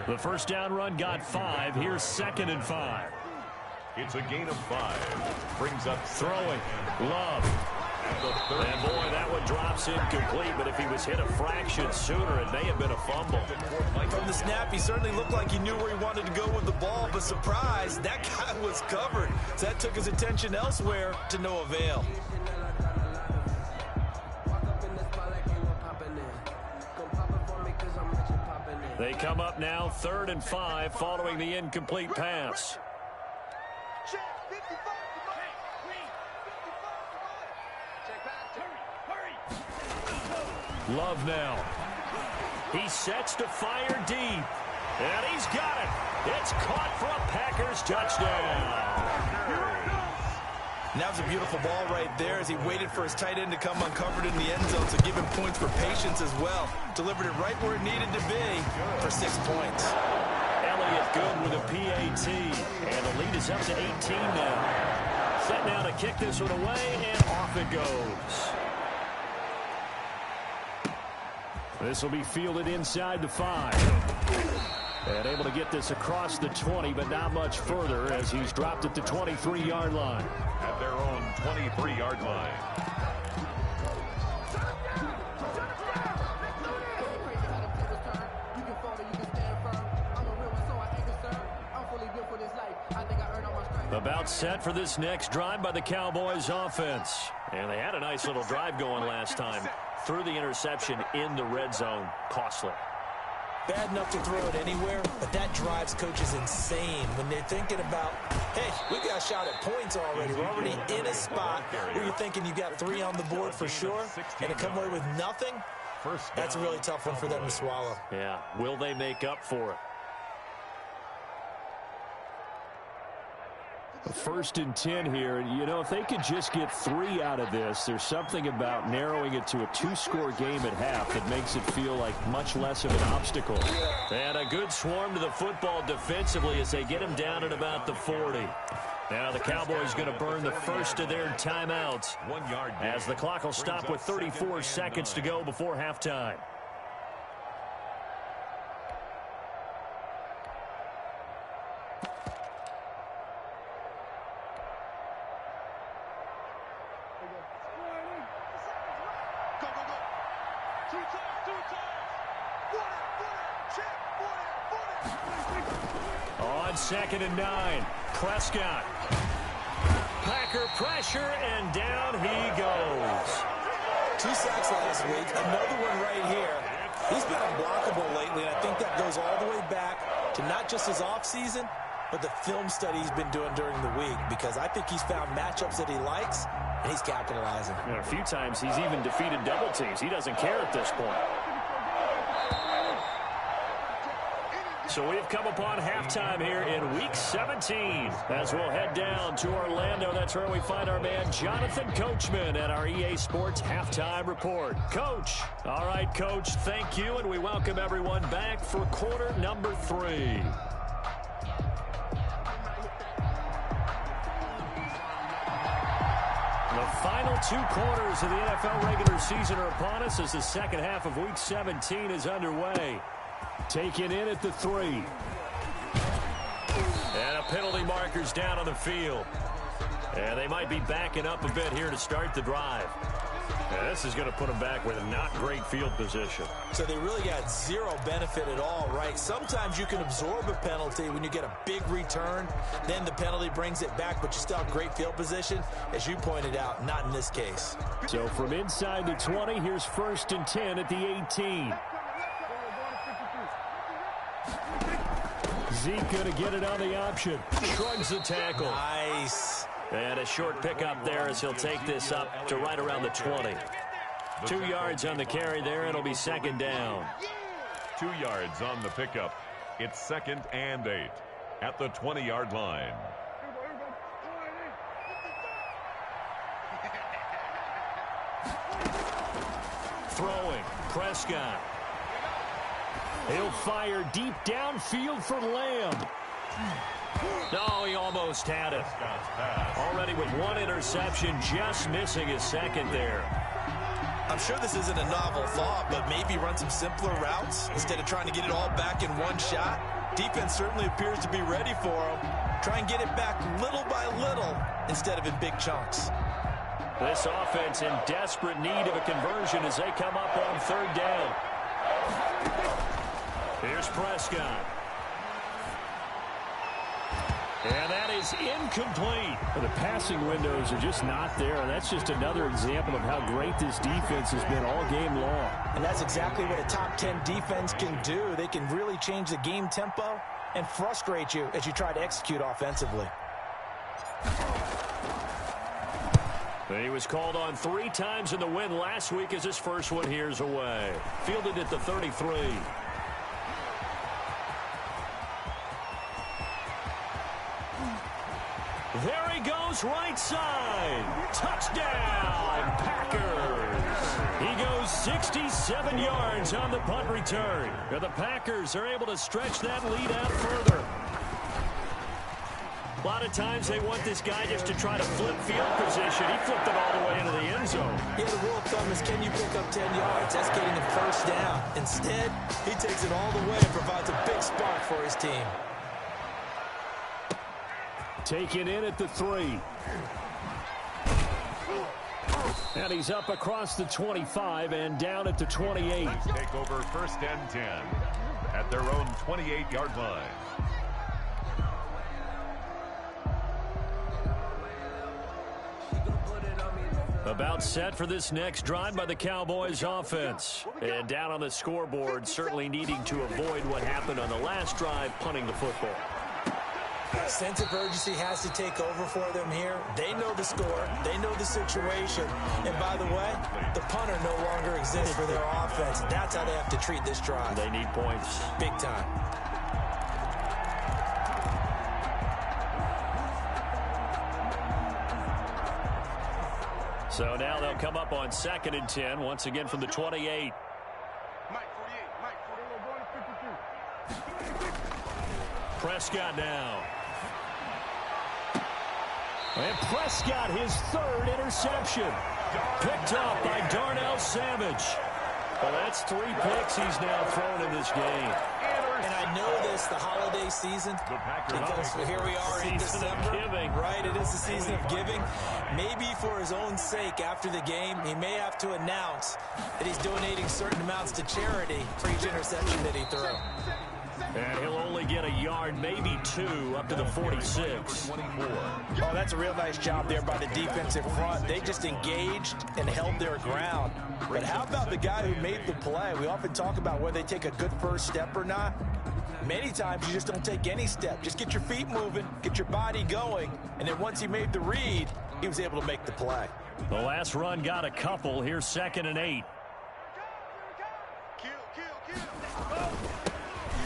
The first down run got 5. Here's 2nd and 5. It's a gain of 5. Brings up throwing. Love. And boy, that one drops incomplete, but if he was hit a fraction sooner, it may have been a fumble. From the snap, he certainly looked like he knew where he wanted to go with the ball, but surprise, that guy was covered. So that took his attention elsewhere to no avail. They come up now 3rd and 5 following the incomplete pass. Love now. He sets to fire deep. And he's got it. It's caught for a Packers touchdown. And that was a beautiful ball right there as he waited for his tight end to come uncovered in the end zone, so give him points for patience as well. Delivered it right where it needed to be for 6 points. Elliott good with a PAT. And the lead is up to 18 now. Set now to kick this one away, and off it goes. This will be fielded inside the 5. And able to get this across the 20, but not much further as he's dropped at the 23-yard line. At their own 23-yard line. About set for this next drive by the Cowboys offense. And they had a nice little drive going last time. Threw the interception in the red zone. Costly. Bad enough to throw it anywhere, but that drives coaches insane when they're thinking about, hey, we got a shot at points already. We're already in a spot where you're thinking you got 3 on the board for sure, and to come away with nothing, that's a really tough one for them to swallow. Yeah, will they make up for it? First and 10 here. You know, if they could just get 3 out of this, there's something about narrowing it to a 2-score game at half that makes it feel like much less of an obstacle. And a good swarm to the football defensively as they get him down at about the 40. Now the Cowboys going to burn the first of their timeouts 1 yard as the clock will stop with 34 seconds to go before halftime. On 2nd and 9, Prescott. Packer pressure, and down he goes. 2 sacks last week, another one right here. He's been unblockable lately, and I think that goes all the way back to not just his offseason, but the film study he's been doing during the week, because I think he's found matchups that he likes, and he's capitalizing. You know, a few times he's even defeated double teams. He doesn't care at this point. So we've come upon halftime here in Week 17. As we'll head down to Orlando, that's where we find our man Jonathan Coachman at our EA Sports Halftime Report. Coach. All right, Coach, thank you, and we welcome everyone back for quarter number 3. The final 2 quarters of the NFL regular season are upon us as the second half of Week 17 is underway. Taken in at the 3. And a penalty marker's down on the field. And they might be backing up a bit here to start the drive. And this is going to put them back with a not great field position. So they really got 0 benefit at all, right? Sometimes you can absorb a penalty when you get a big return. Then the penalty brings it back, but you still have great field position. As you pointed out, not in this case. So from inside the 20, here's 1st and 10 at the 18. Zeke going to get it on the option. Shrugs the tackle. Nice. And a short pickup there as he'll take this up to right around the 20. 2 yards on the carry there. It'll be 2nd down. 2 yards on the pickup. It's 2nd and 8 at the 20-yard line. Throwing. Prescott. He'll fire deep downfield for Lamb. No, he almost had it. Already with 1 interception, just missing his 2nd there. I'm sure this isn't a novel thought, but maybe run some simpler routes instead of trying to get it all back in one shot. Defense certainly appears to be ready for him. Try and get it back little by little instead of in big chunks. This offense in desperate need of a conversion as they come up on 3rd down. Here's Prescott. And that is incomplete. The passing windows are just not there, and that's just another example of how great this defense has been all game long. And that's exactly what a top 10 defense can do. They can really change the game tempo and frustrate you as you try to execute offensively. He was called on 3 times in the win last week as his first one here's away. Fielded at the 33. There he goes, right side. Touchdown, Packers. He goes 67 yards on the punt return. And the Packers are able to stretch that lead out further. A lot of times they want this guy just to try to flip field position. He flipped it all the way into the end zone. Yeah, the rule of thumb is, can you pick up 10 yards? That's getting a first down. Instead, he takes it all the way and provides a big spark for his team. Taken in at the 3. And he's up across the 25 and down at the 28. Take over first and 10 at their own 28-yard line. About set for this next drive by the Cowboys offense. And down on the scoreboard, certainly needing to avoid what happened on the last drive, punting the football. Sense of urgency has to take over for them here. They know the score. They know the situation. And by the way, the punter no longer exists for their offense. That's how they have to treat this drive. They need points. Big time. So now they'll come up on 2nd and 10, once again from the 28. Prescott now. And Prescott, his 3rd interception. Picked off by Darnell Savage. Well, that's 3 picks he's now thrown in this game. And I know this, the holiday season, because here we are in December, right? It is the season of giving. Maybe for his own sake, after the game, he may have to announce that he's donating certain amounts to charity for each interception that he threw. And he'll only get a yard, maybe 2, up to the 46. Oh, that's a real nice job there by the defensive front. They just engaged and held their ground. But how about the guy who made the play? We often talk about whether they take a good first step or not. Many times you just don't take any step. Just get your feet moving, get your body going, and then once he made the read, he was able to make the play. The last run got a couple. Here's 2nd and 8.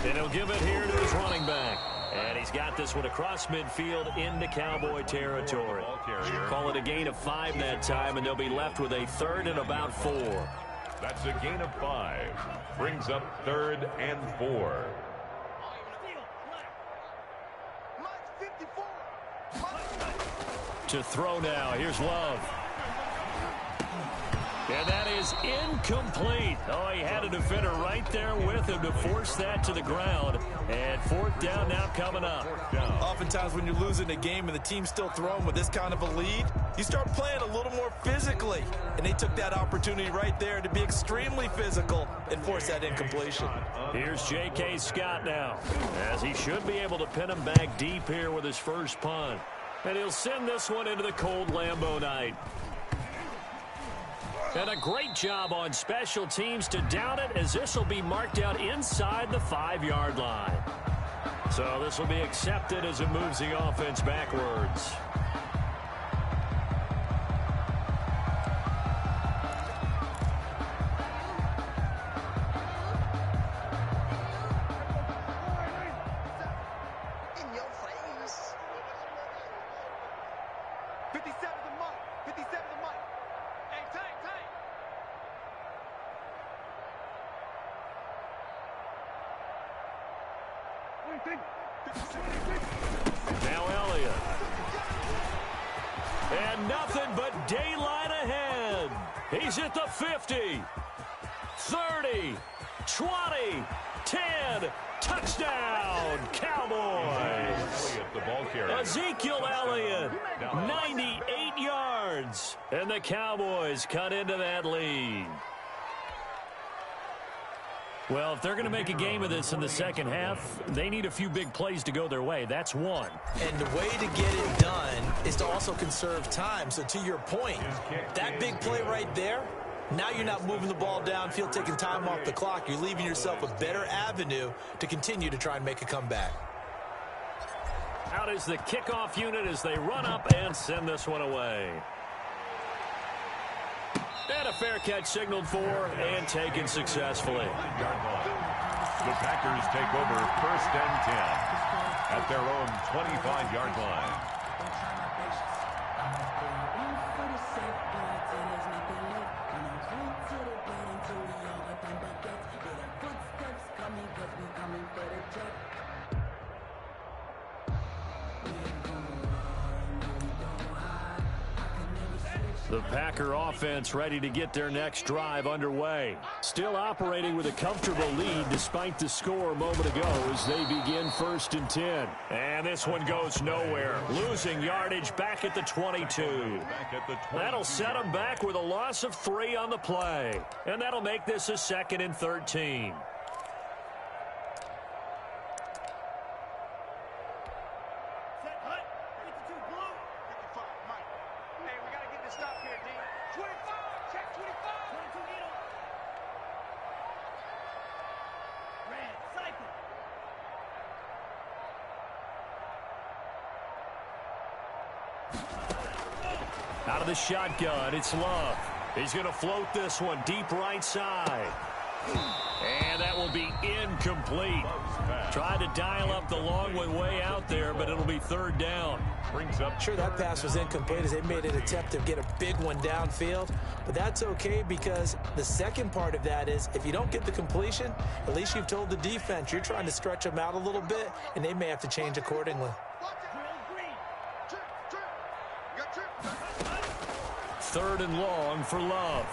And he'll give it here to his running back. And he's got this one across midfield into Cowboy territory. Call it a gain of 5 that time, and they'll be left with a 3rd and about 4. That's a gain of 5. Brings up 3rd and 4. To throw now. Here's Love. And that is incomplete. Oh, he had a defender right there with him to force that to the ground. And 4th down now coming up. Oftentimes when you're losing a game and the team's still throwing with this kind of a lead, you start playing a little more physically. And they took that opportunity right there to be extremely physical and force that incompletion. Here's J.K. Scott now, as he should be able to pin him back deep here with his first punt. And he'll send this one into the cold Lambeau night. And a great job on special teams to down it, as this will be marked out inside the 5-yard line. So this will be accepted as it moves the offense backwards. In your face. 57 the Mike. 57 the Mike. Hey, tank. Now Elliott. And nothing but daylight ahead. He's at the 50, 30, 20, 10. Touchdown, Cowboys. Ezekiel Elliott, 98 yards. And the Cowboys cut into that lead. Well, if they're going to make a game of this in the second half, they need a few big plays to go their way. That's one. And the way to get it done is to also conserve time. So to your point, that big play right there, now you're not moving the ball downfield, taking time off the clock. You're leaving yourself a better avenue to continue to try and make a comeback. Out is the kickoff unit as they run up and send this one away. And a fair catch signaled for and taken successfully. The Packers take over 1st and 10 at their own 25-yard line. The Packer offense ready to get their next drive underway. Still operating with a comfortable lead despite the score a moment ago as they begin 1st and 10. And this one goes nowhere. Losing yardage back at the 22. That'll set them back with a loss of 3 on the play. And that'll make this a 2nd and 13. Out of the shotgun, it's Love. He's going to float this one deep right side. And that will be incomplete. Tried to dial up the long one way out there, but it'll be 3rd down. Sure, that pass was incomplete as they made an attempt to get a big one downfield. But that's okay because the second part of that is if you don't get the completion, at least you've told the defense you're trying to stretch them out a little bit, and they may have to change accordingly. 3rd and long for Love.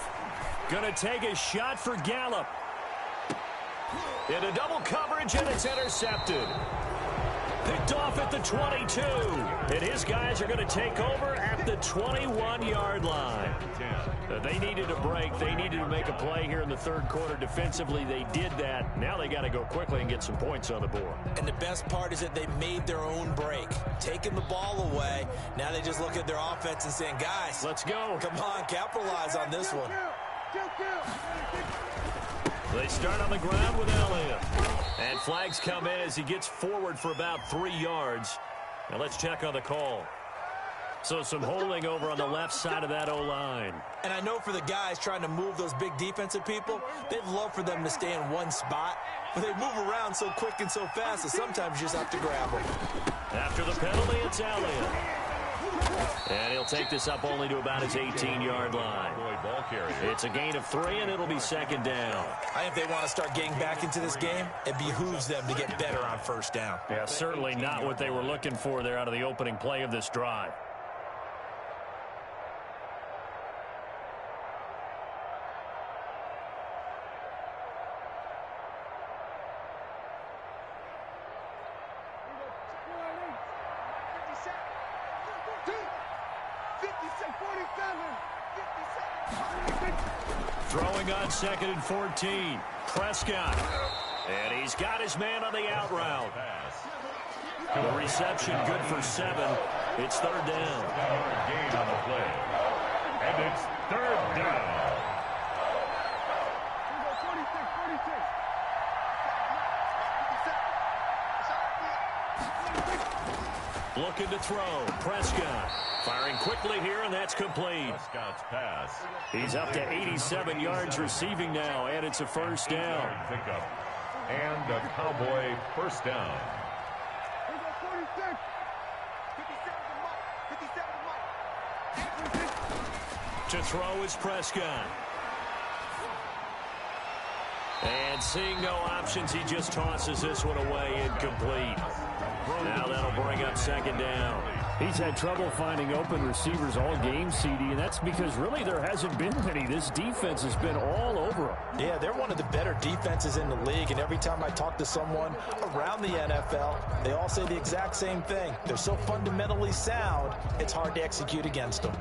Gonna take a shot for Gallup. Into double coverage, and it's intercepted. Picked off at the 22. And his guys are going to take over at the 21-yard line. They needed a break. They needed to make a play here in the 3rd quarter. Defensively, they did that. Now they got to go quickly and get some points on the board. And the best part is that they made their own break. Taking the ball away. Now they just look at their offense and saying, guys, let's go. Come on, capitalize on this one. They start on the ground with Elliott. And flags come in as he gets forward for about 3 yards. Now let's check on the call. So some holding over on the left side of that O-line. And I know for the guys trying to move those big defensive people, they'd love for them to stay in one spot. But they move around so quick and so fast that sometimes you just have to grab them. After the penalty, it's Elliott. And he'll take this up only to about his 18-yard line. It's a gain of 3, and it'll be 2nd down. I think they want to start getting back into this game. It behooves them to get better on 1st down. Yeah, certainly not what they were looking for there out of the opening play of this drive. Throwing on 2nd and 14. Prescott. And he's got his man on the out route. The reception good for 7. It's 3rd down. Gain on the play. And it's 3rd down. Looking to throw. Prescott. Firing quickly here, and that's complete. Prescott's pass. He's up to 87 yards receiving now, and it's a 1st down. Pickup. And a Cowboy 1st down. To throw is Prescott. And seeing no options, he just tosses this one away, incomplete. Now that'll bring up 2nd down. He's had trouble finding open receivers all game, CD, and that's because really there hasn't been many. This defense has been all over him. Yeah, they're one of the better defenses in the league, and every time I talk to someone around the NFL, they all say the exact same thing. They're so fundamentally sound, it's hard to execute against them.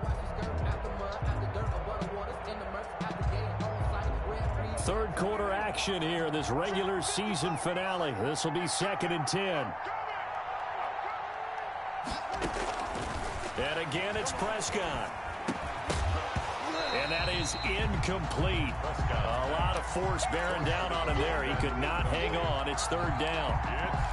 3rd quarter action here in this regular season finale. This will be 2nd and 10. And again, it's Prescott. And that is incomplete. A lot of force bearing down on him there. He could not hang on. It's 3rd down.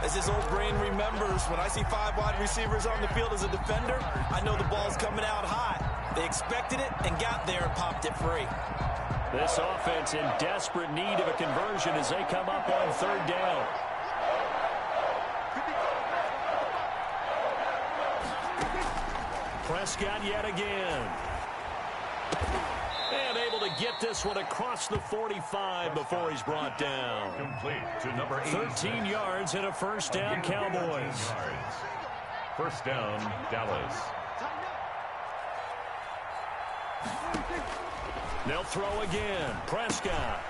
As his old brain remembers, when I see 5 wide receivers on the field as a defender, I know the ball's coming out hot. They expected it and got there and popped it free. This offense in desperate need of a conversion as they come up on 3rd down. Prescott yet again. And able to get this one across the 45 before he's brought down. Complete to number 13 yards and a 1st down, Cowboys. 1st down, Dallas. They'll throw again. Prescott.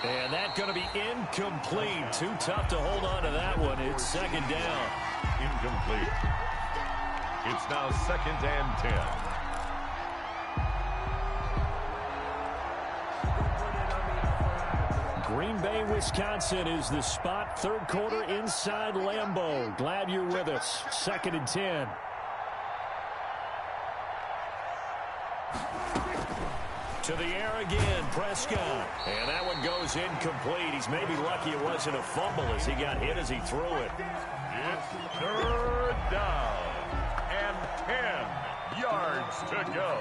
And that's going to be incomplete. Too tough to hold on to that one. It's second down. Incomplete. It's now 2nd and 10. Green Bay, Wisconsin is the spot. Third quarter inside Lambeau. Glad you're with us. 2nd and 10. To the air again, Prescott. And that one goes incomplete. He's maybe lucky it wasn't a fumble as he got hit as he threw it. It's 3rd down and 10 yards to go.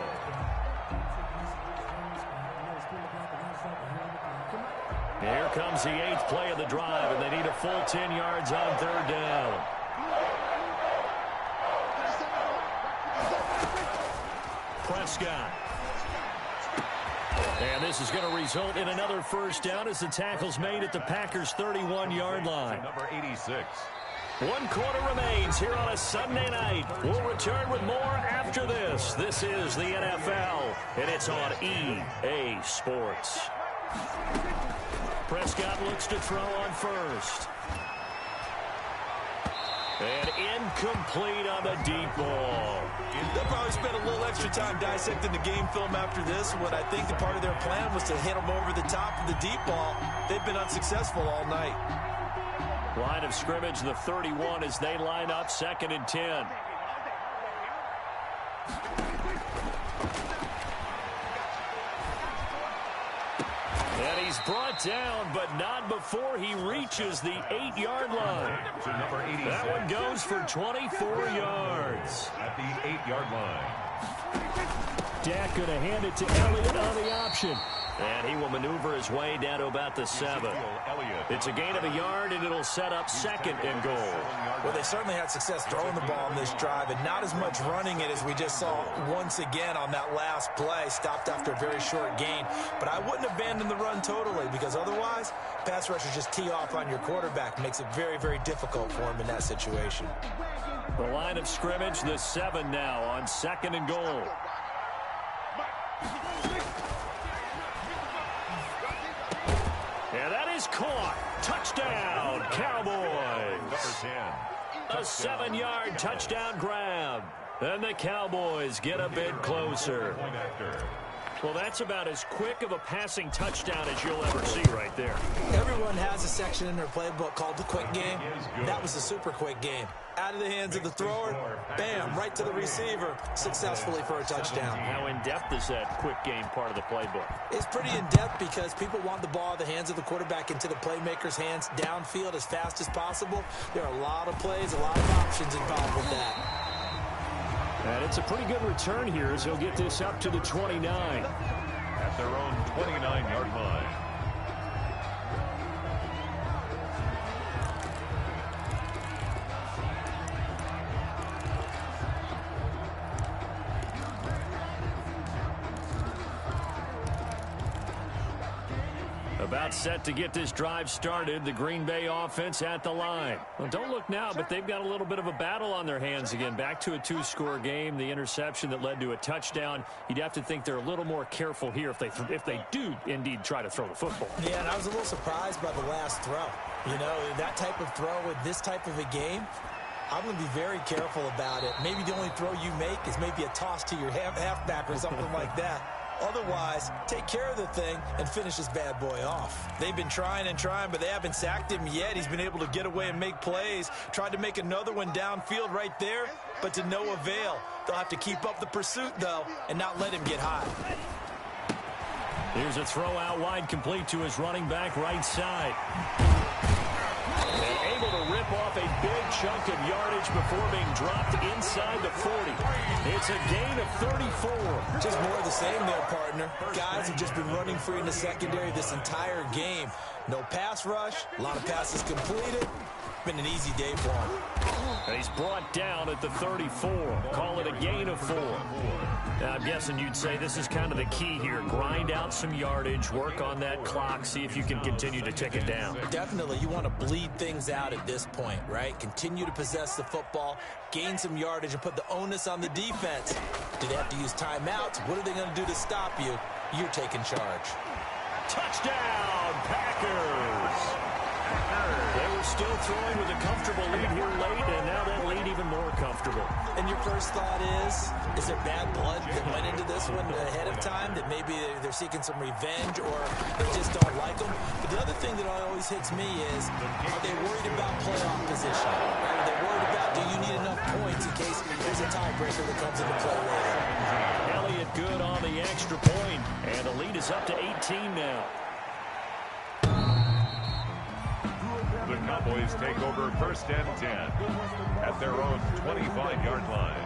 Here comes the 8th play of the drive, and they need a full 10 yards on 3rd down. Prescott. And this is going to result in another first down as the tackle's made at the Packers' 31-yard line. Number 86. 1 quarter remains here on a Sunday night. We'll return with more after this. This is the NFL, and it's on EA Sports. Prescott looks to throw on first. And incomplete on the deep ball. They'll probably spend a little extra time dissecting the game film after this when I think the part of their plan was to hit them over the top of the deep ball. They've been unsuccessful all night. Line of scrimmage, the 31 as they line up, 2nd and 10. And he's brought down, but not before he reaches the 8-yard line. To number 86. That one goes for 24 yards. At the 8-yard line. Dak going to hand it to Elliott on the option. And he will maneuver his way down to about the 7. It's a gain of a yard, and it'll set up 2nd and goal. Well, they certainly had success throwing the ball on this drive, and not as much running it as we just saw once again on that last play. Stopped after a very short gain. But I wouldn't abandon the run totally, because otherwise, pass rushers just tee off on your quarterback. Makes it very, very difficult for him in that situation. The line of scrimmage, the 7 now on 2nd and goal. And that is caught. Touchdown, Cowboys. Number 10. A 7-yard touchdown grab. And the Cowboys get a bit closer. Well, that's about as quick of a passing touchdown as you'll ever see right there. Everyone has a section in their playbook called the quick game. That was the super quick game. Out of the hands of the thrower, bam, right to the receiver, successfully for a touchdown. How in-depth is that quick game part of the playbook? It's pretty in-depth because people want the ball in the hands of the quarterback into the playmaker's hands downfield as fast as possible. There are a lot of plays, a lot of options involved with that. And it's a pretty good return here as he'll get this up to the 29. At their own 29-yard line. About set to get this drive started. The Green Bay offense at the line. Well, don't look now, but they've got a little bit of a battle on their hands again. Back to a 2-score game. The interception that led to a touchdown. You'd have to think they're a little more careful here if they do indeed try to throw the football. Yeah, and I was a little surprised by the last throw. You know, that type of throw with this type of a game, I'm going to be very careful about it. Maybe the only throw you make is maybe a toss to your halfback or something like that. Otherwise, take care of the thing and finish this bad boy off. They've been trying and trying, but they haven't sacked him yet. He's been able to get away and make plays. Tried to make another one downfield right there, but to no avail. They'll have to keep up the pursuit, though, and not let him get high. Here's a throw out wide, complete to his running back right side. And able to rip off a big chunk of yardage before being dropped inside the 40. It's a gain of 34. Just more of the same there, partner. Guys have just been running free in the secondary this entire game. No pass rush, a lot of passes completed. Been an easy day for him. And he's brought down at the 34. Call it a gain of 4. Now, I'm guessing you'd say this is kind of the key here. Grind out some yardage, work on that clock, see if you can continue to tick it down. Definitely. You want to bleed things out at this point, right? Continue to possess the football, gain some yardage, and put the onus on the defense. Do they have to use timeouts? What are they going to do to stop you? you're taking charge. Touchdown, Packers! They were still throwing with a comfortable lead here late, and now that lead even more comfortable. And your first thought is there bad blood that went into this one ahead of time, that maybe they're seeking some revenge or they just don't like them? But the other thing that always hits me is, are they worried about playoff position? Are they worried about, do you need enough points in case there's a tiebreaker that comes into play later? Elliott good on the extra point, and the lead is up to 18 now. The Cowboys take over 1st and 10 at their own 25-yard line.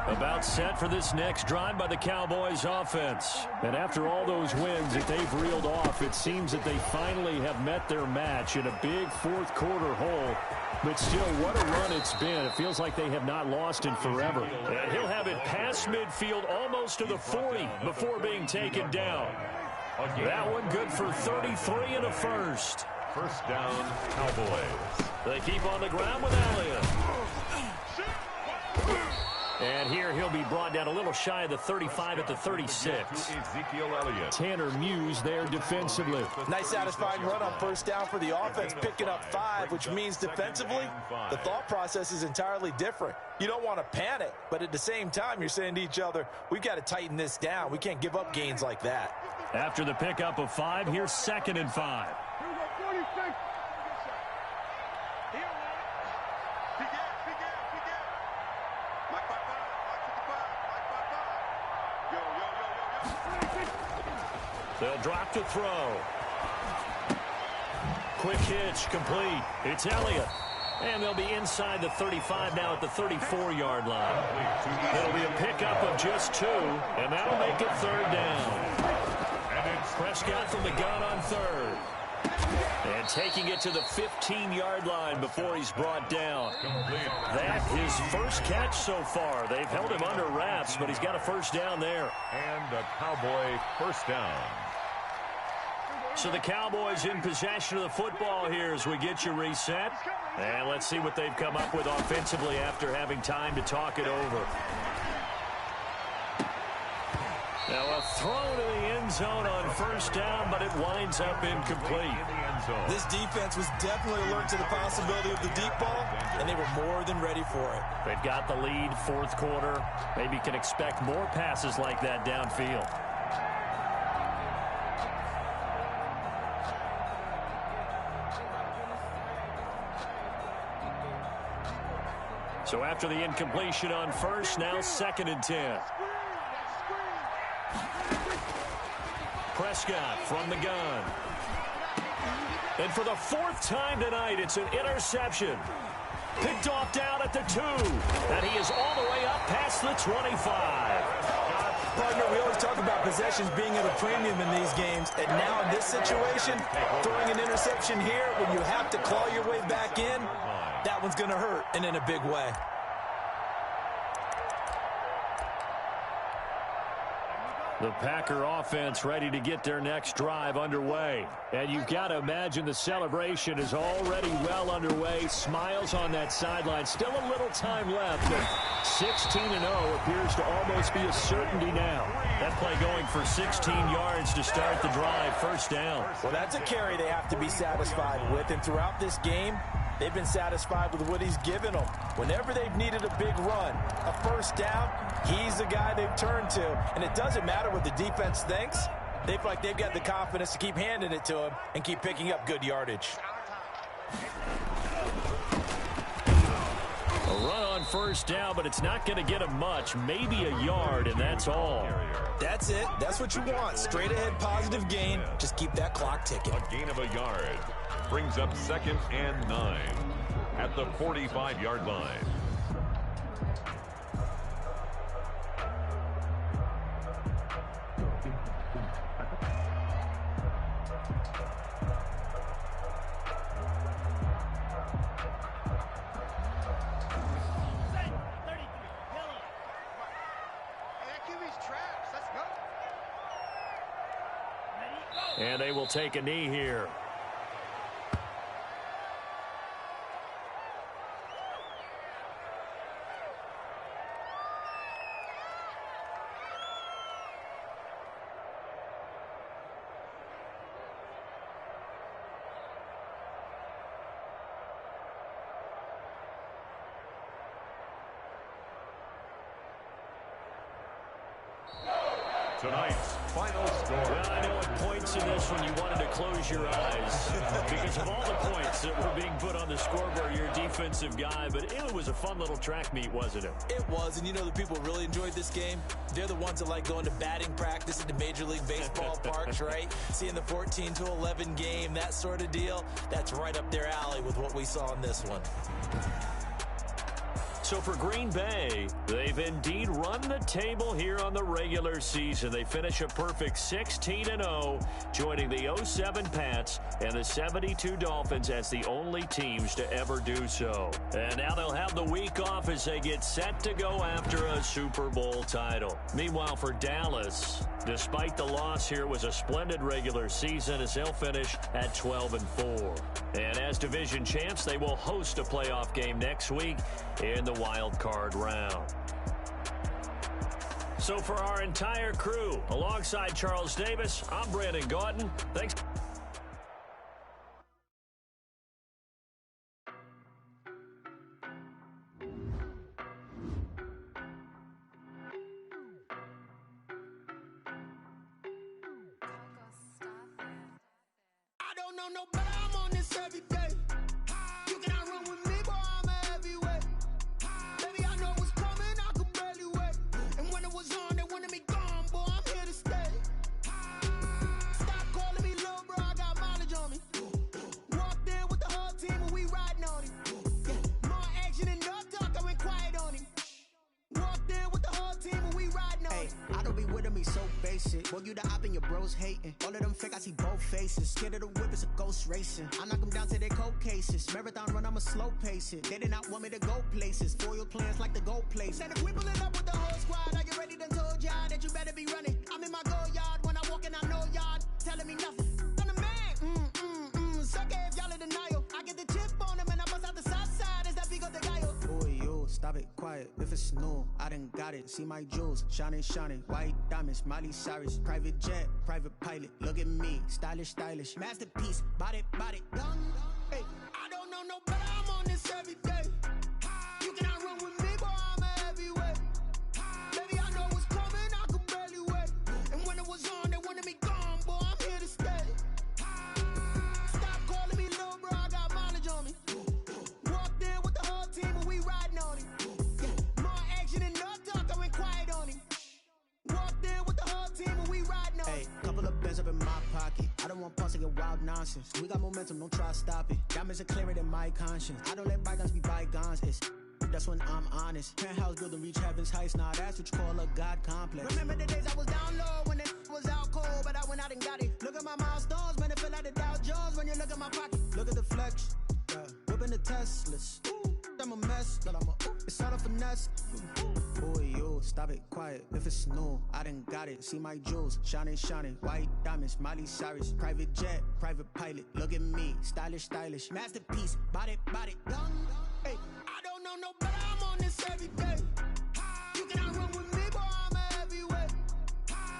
About set for this next drive by the Cowboys offense. And after all those wins that they've reeled off, it seems that they finally have met their match in a big fourth quarter hole. But still, what a run it's been. It feels like they have not lost in forever. And he'll have it past midfield almost to the 40 before being taken down. That one good for 33 and a first. First down, Cowboys. They keep on the ground with Elliott. And here he'll be brought down a little shy of the 35 at the 36. Ezekiel Elliott. Tanner Muse there defensively. Nice satisfying run on first down for the offense, picking up 5, which means defensively, the thought process is entirely different. You don't want to panic, but at the same time, you're saying to each other, we've got to tighten this down. We can't give up gains like that. After the pickup of 5, here's 2nd and 5. They'll drop to throw. Quick hitch, complete. It's Elliott. And they'll be inside the 35 now at the 34-yard line. It'll be a pickup of just 2, and that'll make it 3rd down. Prescott from the gun on 3rd. And taking it to the 15-yard line before he's brought down. That his first catch so far. They've held him under wraps, but he's got a first down there. And a Cowboy first down. So the Cowboys in possession of the football here as we get you reset. And let's see what they've come up with offensively after having time to talk it over. Now a throw to the end zone on first down, but it winds up incomplete. This defense was definitely alert to the possibility of the deep ball, and they were more than ready for it. They've got the lead, fourth quarter. Maybe can expect more passes like that downfield. So after the incompletion on first, now 2nd and 10. Prescott from the gun. And for the 4th time tonight, it's an interception. Picked off down at the 2. And he is all the way up past the 25. Partner, we always talk about possessions being at a premium in these games. And now in this situation, throwing an interception here when you have to claw your way back in, that one's going to hurt, and in a big way. The Packer offense ready to get their next drive underway. And you've got to imagine the celebration is already well underway. Smiles on that sideline. Still a little time left. 16-0 appears to almost be a certainty now. That play going for 16 yards to start the drive. First down. Well, that's a carry they have to be satisfied with. And throughout this game, they've been satisfied with what he's given them. Whenever they've needed a big run, a first down, he's the guy they've turned to. And it doesn't matter what the defense thinks. They feel like they've got the confidence to keep handing it to him and keep picking up good yardage. A run on first down, but it's not going to get him much. Maybe a yard, and that's all. That's it. That's what you want. Straight ahead positive gain. Just keep that clock ticking. A gain of a yard brings up 2nd and 9 at the 45-yard line. And they will take a knee here. Tonight's final score. Well, I know at points in this one you wanted to close your eyes because of all the points that were being put on the scoreboard. You're a defensive guy, but it was a fun little track meet, wasn't it? It was, and you know the people who really enjoyed this game? They're the ones that like going to batting practice at the Major League Baseball parks, right? Seeing the 14-11 game, that sort of deal, that's right up their alley with what we saw in this one. So for Green Bay, they've indeed run the table here on the regular season. They finish a perfect 16-0, joining the 07 Pats and the 72 Dolphins as the only teams to ever do so. And now they'll have the week off as they get set to go after a Super Bowl title. Meanwhile, for Dallas, despite the loss here, was a splendid regular season as they'll finish at 12-4. And as division champs, they will host a playoff game next week in the wild card round. So for our entire crew, alongside Charles Davis, I'm Brandon Gaudin. Thanks. I don't know no better, I'm on this every day. You cannot run with me, boy, I'm a heavyweight. Baby, I know what's coming, I could barely wait. And when it was on, they wanted me gone, boy, I'm here to stay. Stop calling me little bro, I got mileage on me. Walked in with the whole team and we riding on him. Yeah, more action and no talk, I went quiet on him. Walked in with the whole team and we riding on him. I don't be with him, he's so basic. Boy, you the op and your bros hating. All of them fake, I see both faces. Scared of the whip, it's a ghost racing. I knock them down to their cold cases. Marathon run, I'ma slow pace it. They did not want me to go places. Foil plans like the gold place. And if we pulling up with the whole squad, I get ready to told y'all that you better be running. I'm in my go yard when I walk in, I know y'all telling me nothing. I'm the man, sucker if y'all in denial. I get the chip on them and I bust out the south side. Is that big of the guy? Boy, yo, stop it, quiet. If it's new, I done got it. See my jewels, shining, shining. White diamonds, Miley Cyrus. Private jet, private pilot. Look at me, stylish, stylish. Masterpiece, body, done. Hey, I don't know no better, I'm on this every day. You cannot run with me, boy, I'm a heavyweight. Baby, I know what's coming, I could barely wait. And when it was on, they wanted me gone, boy, I'm here to stay. Stop calling me little bro, I got mileage on me. Walked in with the whole team and we riding on him. Yeah, more action and no talk, I went quiet on him. Walked in with the whole team and we riding on him. hey, couple of bands up in my pocket. I don't want pause to get wild nonsense. We got momentum, don't try to stop it. Diamonds are clearer than my conscience. I don't let bygones be bygones. It's that's when I'm honest. Penthouse building reach heaven's heights. Now that's what you call a God complex. Remember the days I was down low when it was out cold, but I went out and got it. Look at my milestones, man, it feel like the Dow Jones when you look at my pocket. Look at the flex, yeah. Whipping the Teslas. Ooh, I'm a mess, but I'm a it's all a finesse. Boy, yo, stop it, quiet. If it's new, I done got it. See my jewels, shining, shining. White diamonds, Miley Cyrus. Private jet, private pilot. Look at me, stylish, stylish. Masterpiece, body, done. Hey, I don't know no better, I'm on this every day. You cannot run with me, boy, I'm a heavyweight.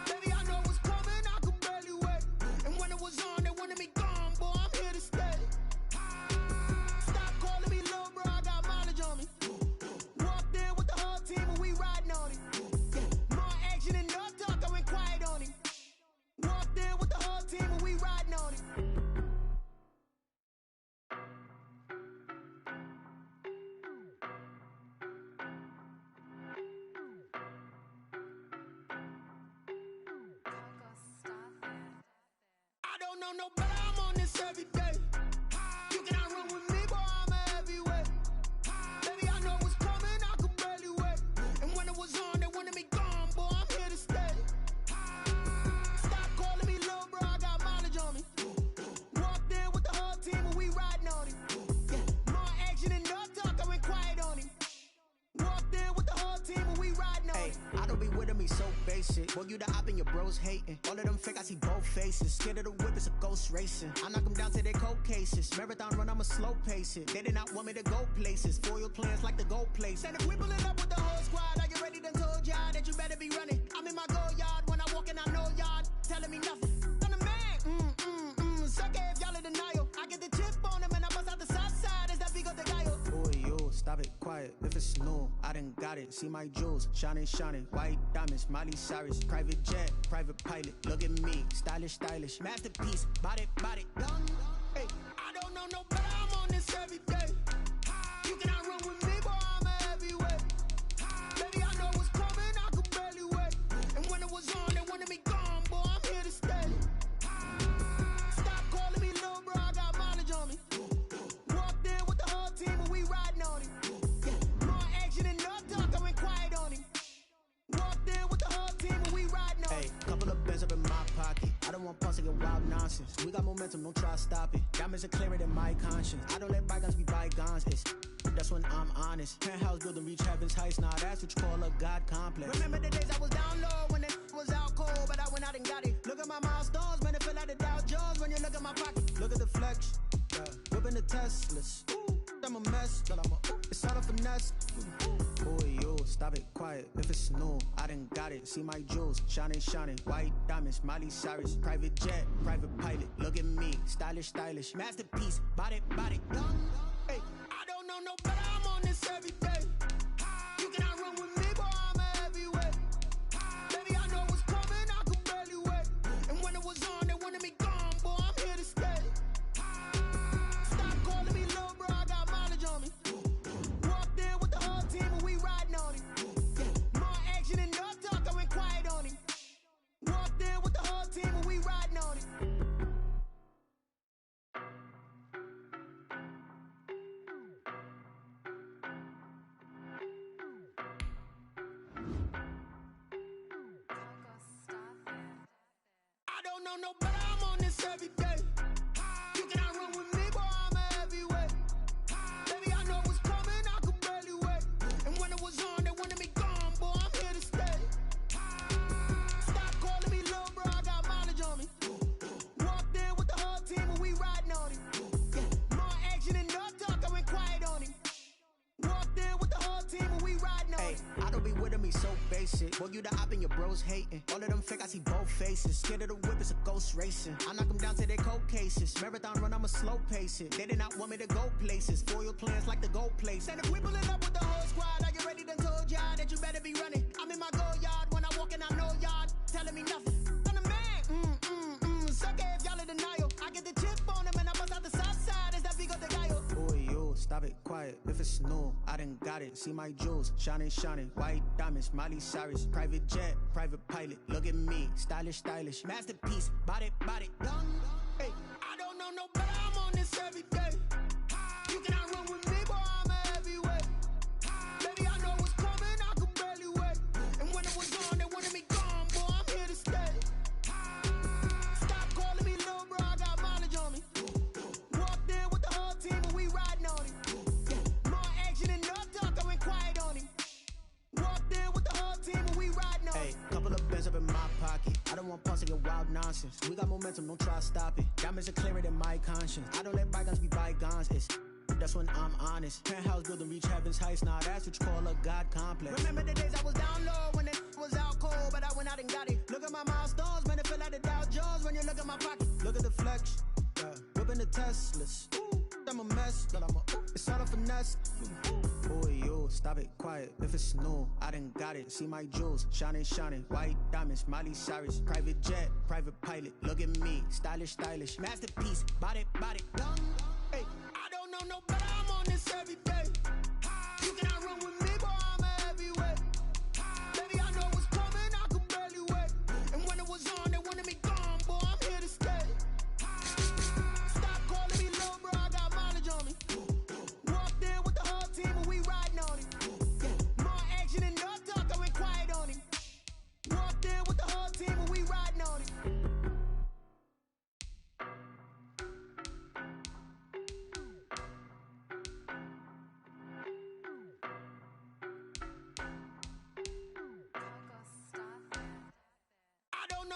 Baby, I know what's coming, I could barely wait. And when it was on, they wanted me gone, boy, I'm here to stay. Stop calling me little bro, I got mileage on me. Walked in with the whole team and we riding on him. Yeah, more action and no talk, I went quiet on him. Walked in with the whole team and we riding on him. I don't know no better, I'm on this every day. You cannot run with me, boy, I'm a heavyweight. Baby, I know what's coming, I could barely wait. And when it was on, they wanted me gone, boy, I'm here to stay. Stop calling me little bro, I got mileage on me. Walked in with the whole team and we riding on him. Yeah, more action and no talk, I went quiet on him. Walked in with the whole team and we riding on him. hey, I don't be with him, me so basic. Boy, you the op and your bros hating. All of them fake, I see both faces. Scared of the whip, it's a ghost racing. I knock them down to their cold cases. Marathon run, I'ma slow pace it. They did not want me to go places. Foil plans like the go place. And if we pulling up with the whole squad, are you ready? Done told y'all that you better be running. I'm in my go yard. When I walk in, I know y'all telling me nothing. I'm the man. Suck it if y'all in denial. I get the chip on them and I bust out the south side. Is that Vigo de Gallo? Boy, yo, stop it, quiet. If it's new, I done got it. See my jewels, shining, shining. White diamonds, Miley Cyrus. Private jet, private pilot. Look at me, stylish, stylish. Masterpiece, body, done. Hey, I don't know no better. I'm on this every day. You cannot run with me, boy, I'm a heavyweight. Baby, I know what's coming, I could barely wait. And when it was on, they wanted me gone, boy, I'm here to stay. Stop calling me little bro, I got mileage on me. Walked in with the whole team and we riding on him. More action and no talk, I went quiet on him. Walked in with the whole team and we riding on him. Hey, couple of bands up in my pocket. I don't want pause to get wild nonsense. We got momentum, don't try to stop it. Diamonds are clearer than my conscience. I don't let bygones be bygones. That's when I'm honest. Penthouse building, reach heaven's heights. Nah, that's what you call a God complex. Remember the days I was down low when it was out cold, but I went out and got it. Look at my milestones, man, it feel like the Dow Jones when you look at my pocket. Look at the flex, whipping the Teslas. I'm a mess, but it's all a finesse. Boy, yo, stop it, quiet. If it's new, I done got it. See my jewels, shining, shining. White diamonds, Miley Cyrus. Private jet, private pilot. Look at me, stylish, stylish. Masterpiece, body, done. Hey, I don't know no better. I'm on this every day. You cannot run with me, boy, I'm a heavyweight. Baby, I know what's coming, I could barely wait. And when it was on, they wanted me gone, boy, I'm here to stay. Stop calling me little bro, I got mileage on me. Walked in with the whole team and we riding on him. More action and no talk, I went quiet on him. Walked in with the whole team and we riding on him. I don't know no better, I'm on this every day. You cannot run with me, boy, I'm a heavyweight. Baby, I know what's coming, I could barely wait. And when it was on, they wanted me gone, boy, I'm here to stay. Stop calling me little bro, I got mileage on me. Walked in with the whole team and we riding on him. More action and no talk, I went quiet on him. Walked in with the whole team and we riding on him. Hey, I don't be with me so basic. Boy, you the op and your bros hating. All of them fake, I see both faces. Scared of the whip, it's a ghost racing. I knock them down to their cold cases. Marathon run, I'ma slow pace it. They did not want me to go places. Foil plans like the go place. And if we pulling up with the whole squad, are you ready? Done told y'all that you better be running. I'm in my go yard. When I walk in, I know y'all telling me nothing. I'm the man. Suck it if y'all in denial. I get the chip on them and I bust out the south side. Is that Vigo de Gallo? Boy, yo, stop it, quiet. If it's new, I done got it. See my jewels, shining, shining. White diamonds, Miley Cyrus. Private jet, private pilot. Look at me, stylish, stylish. Masterpiece, body, done. Hey, I don't know no better. I'm on this every day. You cannot run with me, boy, I'm a heavyweight. Baby, I know what's coming, I could barely wait. And when it was on, they wanted me gone, boy, I'm here to stay. Stop calling me little bro, I got mileage on me. Walked in with the whole team and we riding on him. More action and no talk, I went quiet on him. Walked in with the whole team and we riding on him. Hey, couple of bands up in my pocket. I don't want pause to get wild nonsense. We got momentum, don't try to stop it. Diamonds are clearer than my conscience. I don't let bygones be bygones. That's when I'm honest. Penthouse building, reach heaven's heights. Nah, that's what you call a God complex. Remember the days I was down low when it was out cold, but I went out and got it. Look at my milestones, man, it feel like the Dow Jones when you look at my pocket. Look at the flex, whipping the Teslas. I'm a mess, but it's all a finesse. Boy, yo, stop it, quiet. If it's new, I done got it. See my jewels, shining, shining. White diamonds, Miley Cyrus. Private jet, private pilot. Look at me, stylish, stylish. Masterpiece, body, done. Hey, I don't know no better. I'm on this every day. You cannot run with me, boy, I'm a heavyweight. Baby, I know what's coming, I could barely wait. And when it was on, they wanted me gone, boy, I'm here to stay. Stop calling me little bro, I got mileage on me. Walked in with the whole team and we riding on him. More action and no talk, I went quiet on him. Walked in with the whole team and we riding on him.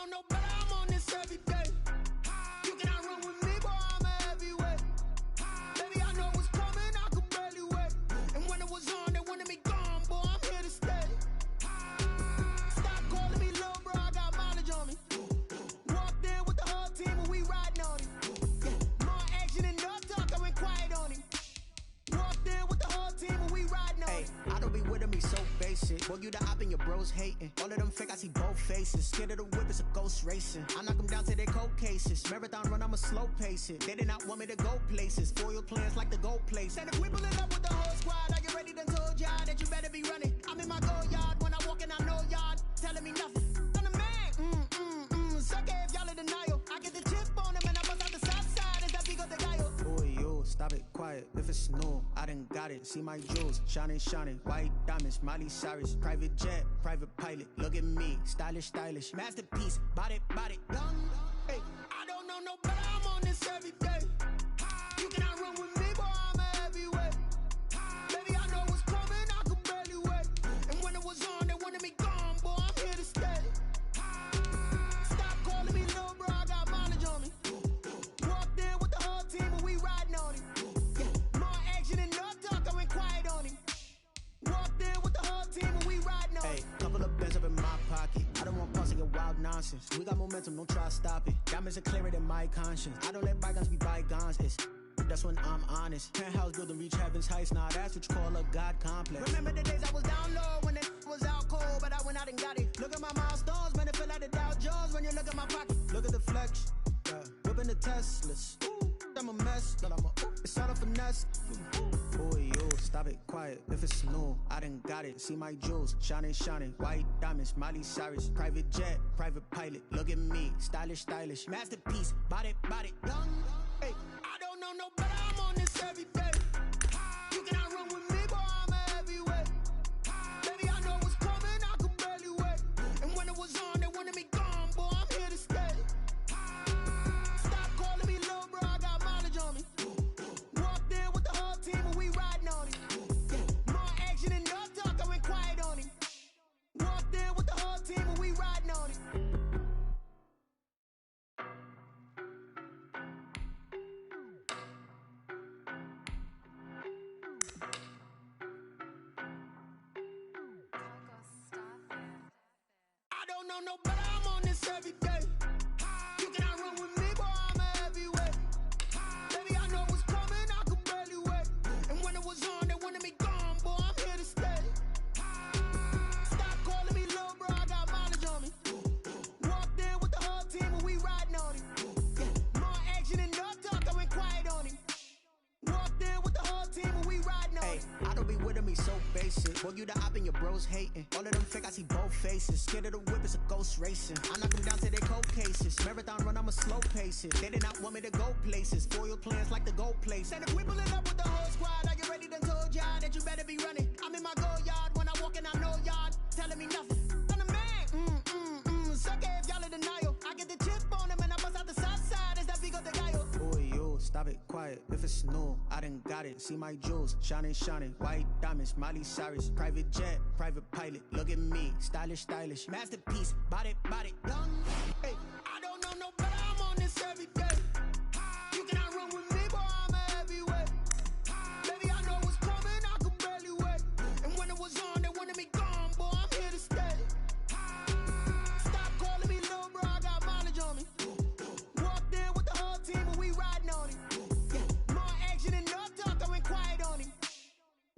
know no better, I'm on this every day. You cannot run with me, boy, I'm a heavyweight. Baby, I know what's coming, I could barely wait. And when it was on, they wanted me gone, boy, I'm here to stay. Stop calling me little bro, I got mileage on me. Walked in with the whole team and we riding on him. Yeah, more action and no talk, I went quiet on him. Walked in with the whole team and we riding on him. I don't be with me so basic. Boy, you the op and your bros hating. All of them fake, I see both faces. Scared of the whip, it's a ghost racing. I knock them down to their cold cases. Marathon run, I'ma slow pace it. They did not want me to go places. Foil plans like the goal place. And if we pulling up with the whole squad, I get ready done told y'all that you better be running. I'm in my go yard. When I walk in, I know y'all telling me nothing. I'm the man. Suck it if y'all in denial. I get the chip on them and I bust out the south side. Is that big of the guy? Boy, yo, stop it, quiet. If it's new, I done got it. See my jewels, shining, shining. White diamonds, Miley Cyrus. Private jet, private pilot. Look at me, stylish, stylish. Masterpiece, body, done. Hey, I don't know no better, I'm on this every day. You cannot run with me, boy, I'm a heavyweight. Baby, I know what's coming, I could barely wait. And when it was on, they wanted me gone, boy, I'm here to stay. Stop calling me little bro, I got mileage on me. Walked in with the whole team and we riding on him. Yeah, more action and no talk, I went quiet on him. Walked in with the whole team and we riding on him. Hey, couple of bands up in my pocket. I don't want pause to get wild nonsense. We got momentum, don't try to stop it. Diamonds are clearer than my conscience. I don't let bygones be bygones. That's when I'm honest. Penthouse building, reach heaven's heights. Nah, that's what you call a God complex. Remember the days I was down low when it was out cold, but I went out and got it. Look at my milestones, man, it feel like the Dow Jones when you look at my pocket. Look at the flex, whipping the Teslas. I'm a mess, but it's all a finesse. Boy, yo, stop it, quiet. If it's new, I done got it. See my jewels, shining, shining. White diamonds, Miley Cyrus. Private jet, private pilot. Look at me, stylish, stylish. Masterpiece, body, done. Hey, I don't know no better, I'm on this every day. You cannot run with me, boy, I'm a heavyweight. Baby, I know what's coming, I could barely wait. And when it was on, they wanted me gone, boy, I'm here to stay. Stop calling me little bro, I got mileage on me. Walked in with the whole team and we riding on him. Yeah, more action and no talk, I went quiet on him. Walked in with the whole team and we riding on him. I don't know no better, I'm on this every day. You cannot run with me, boy, I'm a heavyweight. Baby, I know what's coming, I could barely wait. And when it was on, they wanted me gone, boy, I'm here to stay. Stop calling me little bro, I got mileage on me. Walked in with the whole team and we riding on him. Yeah, more action and no talk, I went quiet on him. Walked in with the whole team and we riding on him. I don't be with me so basic. Boy, you the op and your bros hating. All of them fake, I see both faces. Scared of the whip, it's a ghost racing. I knock them down to their cold cases. Marathon run, I'ma slow pace it. They did not want me to go places. Foil plans like the goal place. And if we pulling up with the whole squad, I get ready done told y'all that you better be running. I'm in my go yard. When I walk in, I know y'all telling me nothing. I'm the man. Suck it if y'all in denial. I get the chip on them and I bust out the south side. Is that big of the guy? Boy, yo, stop it, quiet. If it's new, I done got it. See my jewels, shining, shining. White diamonds, Miley Cyrus. Private jet, private pilot. Look at me, stylish, stylish. Masterpiece, body, done. Hey, I don't know no better, I'm on this every day. You cannot run with me, boy, I'm a heavyweight. Baby, I know what's coming, I could barely wait. And when it was on, they wanted me gone, boy, I'm here to stay. Stop calling me little bro, I got mileage on me. Walked in with the whole team and we riding on him. Yeah, more action and no talk, I went quiet on him.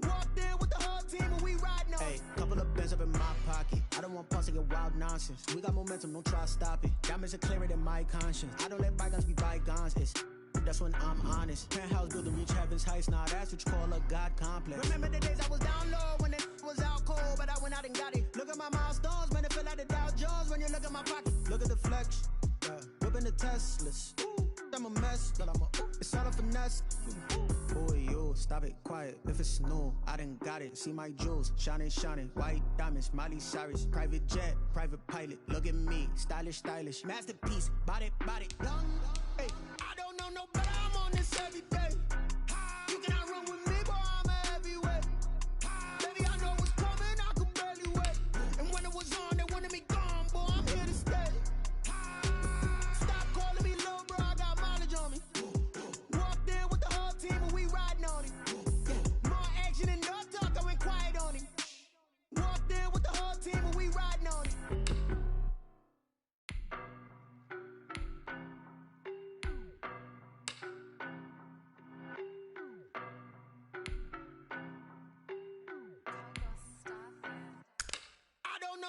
Walked in with the whole team and we riding on him. Hey, couple of bands up in my pocket. I don't want pause to get wild nonsense. We got momentum, don't try to stop it. Diamonds are clearer than my conscience. I don't let bygones be bygones. That's when I'm honest. Penthouse building, reach heaven's heights. Nah, that's what you call a God complex. Remember the days I was down low when it was out cold, but I went out and got it. Look at my milestones, man, it feel like the Dow Jones when you look at my pocket. Look at the flex, whipping the Teslas. I'm a mess, but it's all a finesse. Boy, yo, stop it, quiet. If it's new, I done got it. See my jewels, shining, shining. White diamonds, Miley Cyrus. Private jet, private pilot. Look at me, stylish, stylish. Masterpiece, body, done. Hey, I don't know no better, I'm on this every day. You cannot run with me, boy, I'm a heavyweight. Baby, I know what's coming, I could barely wait. And when it was on, they wanted me gone, boy, I'm here to stay.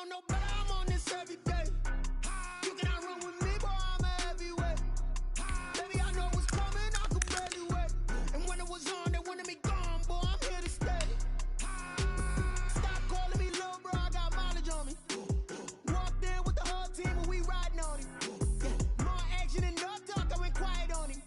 know better, I'm on this every day. You cannot run with me, boy, I'm a heavyweight. Baby, I know what's coming, I could barely wait. And when it was on, they wanted me gone, boy, I'm here to stay. Stop calling me little bro, I got mileage on me. Walked in with the whole team and we riding on him. More action and no talk, I went quiet on him.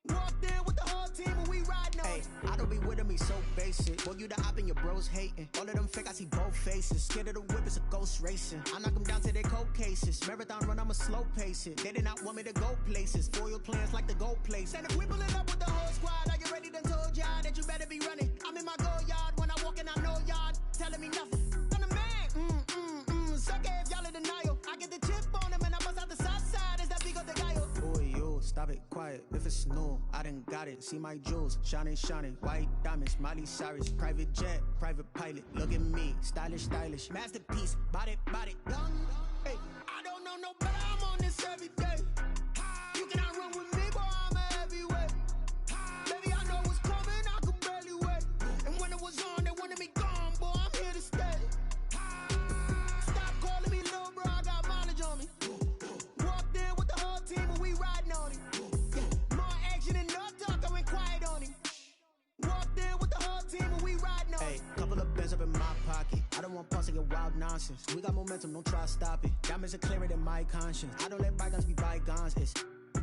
Walked in with the whole team and we riding on him. I don't be with him, he's so basic. Boy, you the op and your bros hating. All of them fake, I see both faces. Scared of the whip, it's a ghost racing. I knock them down to their cold cases. Marathon run, I'ma slow pace it. They did not want me to go places. Foil plans like the gold place. And if we pulling up with the whole squad, I get ready to told y'all that you better be running. I'm in my go yard when I walk in, I know y'all telling me nothing. I'm the man, suck it if y'all in denial. I get the chip on him and I bust out the south side. Is that big of the guy? Boy, yo, stop it, quiet. If it's new, I done got it. See my jewels, shining, shining. White diamonds, Miley Cyrus. Private jet, private pilot. Look at me, stylish, stylish. Masterpiece, body, young. Hey, I don't know no better, I'm on this every day. You cannot run with me, boy, I'm a heavyweight. Baby, I know what's coming, I could barely wait. And when it was on, they wanted me gone, boy, I'm here to stay. Stop calling me little bro, I got mileage on me. Walked in with the whole team and we riding on him. More action and no talk, I went quiet on him. Walked in with the whole team and we riding on him. hey, couple of bands up in my pocket. I don't want pause to get wild nonsense. We got momentum, don't try to stop it. Diamonds are clearer than my conscience. I don't let bygones be bygones.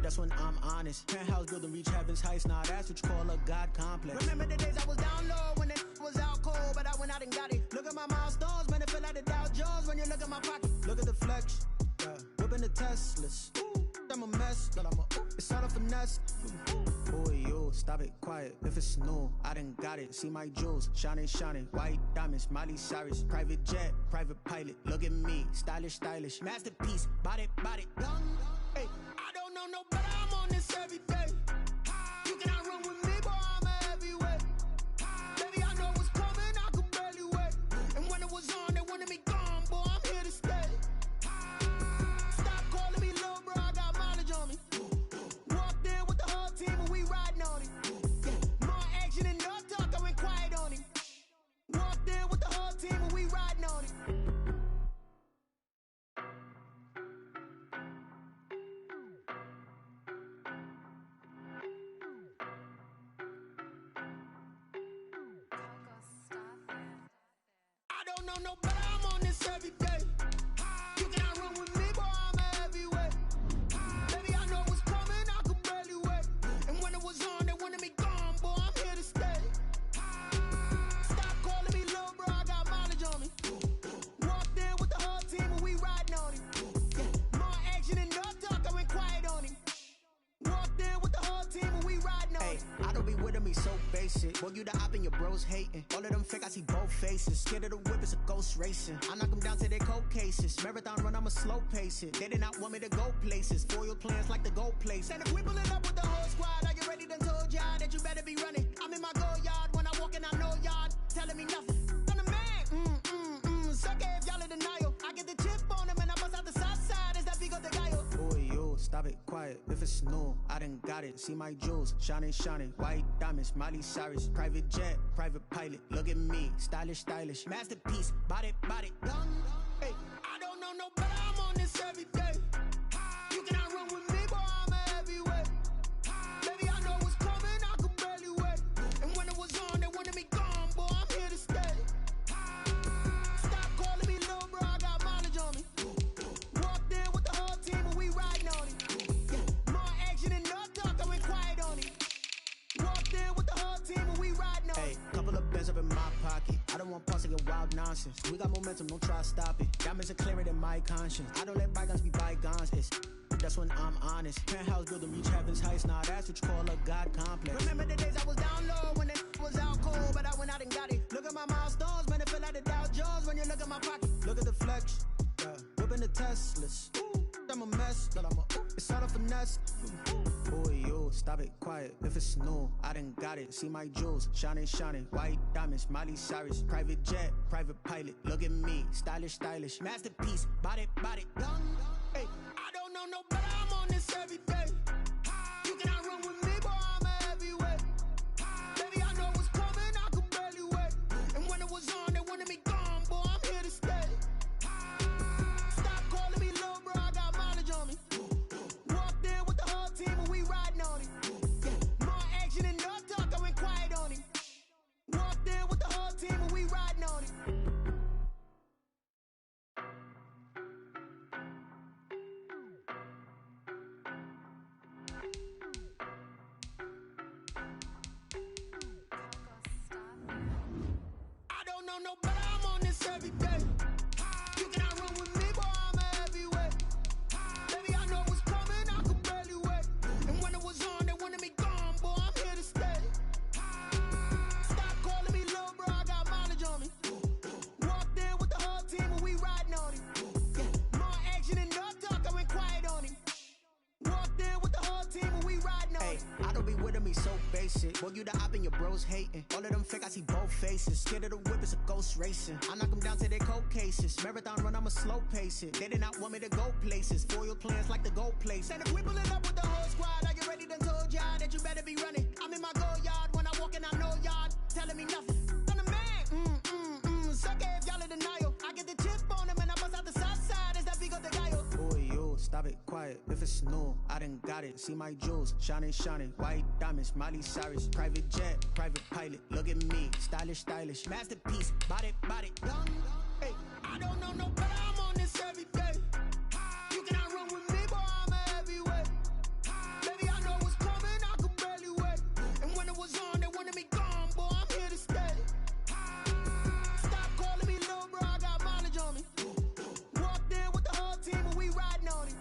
That's when I'm honest. Penthouse building reach heaven's heights. Now that's what you call a God complex. Remember the days I was down low when it was out cold, but I went out and got it. Look at my milestones, man, it feel like the Dow Jones when you look at my pocket. Look at the flex, whipping the Teslas. I'm a mess, but it's all a finesse. Boy, yo, stop it, quiet. If it's new, I done got it. See my jewels, shining, shining. White diamonds, Miley Cyrus. Private jet, private pilot. Look at me, stylish, stylish. Masterpiece, body, young. Hey, I don't know no better, I'm on this every day. You cannot run with me, boy, I'm a heavyweight. Baby, I know what's coming, I could barely wait. And when it was on, they wanted me gone, boy, I'm here to stay. Stop calling me little bro, I got mileage on me. Walked in with the whole team and we riding on him. More action and no talk, I went quiet on him. Walked in with the whole team and we riding on him. I don't know no better, I'm on this every day. You cannot run with me, boy, I'm a heavyweight. Baby, I know what's coming, I could barely wait. And when it was on, they wanted me gone, boy, I'm here to stay. Stop calling me little bro, I got mileage on me. Walked in with the whole team and we riding on him. More action and no talk, I went quiet on him. Walked in with the whole team and we riding on him. I don't be with him, he's so basic. Boy, you the op and your bros hating. All of them fake, I see both faces. Scared of the whip, it's a ghost racing. I knock them down to their cold cases. Marathon run, I'ma slow pace it. They did not want me to go places. Foil plans like the gold place. And if we pulling up with the whole squad, I get ready to told y'all that you better be running. I'm in my go yard when I walk in, I know y'all telling me nothing. I'm the man, suck it if y'all in denial. I get the chip on him and I bust out the south side. Is that big of the guy? Boy, yo, stop it, quiet. If it's new, I done got it. See my jewels, shining, shining. White diamonds, Miley Cyrus. Private jet, private pilot. Look at me, stylish, stylish. Masterpiece, body, young. Hey, I don't know no better, I'm on this every day. You cannot run with me, boy, I'm a heavyweight. Baby, I know what's coming, I could barely wait. And when it was on, they wanted me gone, boy, I'm here to stay. Stop calling me little bro, I got mileage on me. Walked in with the whole team and we riding on him. More action and no talk, I went quiet on him. Walked in with the whole team and we riding on him. hey, couple of bands up in my pocket. I don't want pause to get wild nonsense. We got momentum, don't try to stop it. Diamonds are clearer than my conscience. I don't let bygones be bygones. That's when I'm honest. Penthouse building reach heaven's heights. Now that's what you call a God complex. Remember the days I was down low when it was out cold, but I went out and got it. Look at my milestones, man, it feel like the Dow Jones when you look at my pocket. Look at the flex, whipping the Teslas. I'm a mess, but it's all a finesse. Boy, yo, stop it, quiet. If it's new, I done got it. See my jewels, shining, shining. White diamonds, Miley Cyrus. Private jet, private pilot. Look at me, stylish, stylish. Masterpiece, body, young. Hey, I don't know no better, I'm on this every day. You cannot run with me, boy, I'm a heavyweight. Baby, I know what's coming, I could barely wait. And when it was on, they wanted me gone, boy, I'm here to stay. know no better, I'm on this every day. You cannot run with me, boy, I'm a heavyweight. Baby, I know what's coming, I could barely wait. And when it was on, they wanted me gone, boy, I'm here to stay. Stop calling me little bro, I got mileage on me. Walked in with the whole team and we riding on him. Yeah, more action and no talk, I went quiet on him. Walked in with the whole team and we riding on him. I don't be with me so basic. Boy, you the op and your bros hating. All of them fake, I see both faces. Scared of the whip, it's a ghost racing. I knock them down to their cold cases. Marathon run, I'ma slow pace it. They did not want me to go places. Foil plans like the gold place. And if we pulling up with the whole squad, I get ready done told y'all that you better be running. I'm in my go yard when I walk in, I know y'all telling me nothing. I'm the man, suck it if y'all in denial. I get the chip on them and I bust out the south side. Is that big of the guy? Boy, yo, stop it, quiet. If it's new, I done got it. See my jewels, shining, shining. White diamonds, Miley Cyrus. Private jet, private pilot. Look at me, stylish, stylish. Masterpiece, body, young. Hey, I don't know no better, I'm on this every day. You cannot run with me, boy, I'm a heavyweight. Baby, I know what's coming, I could barely wait. And when it was on, they wanted me gone, boy, I'm here to stay. Stop calling me little bro, I got mileage on me. Walked in with the whole team and we riding on him.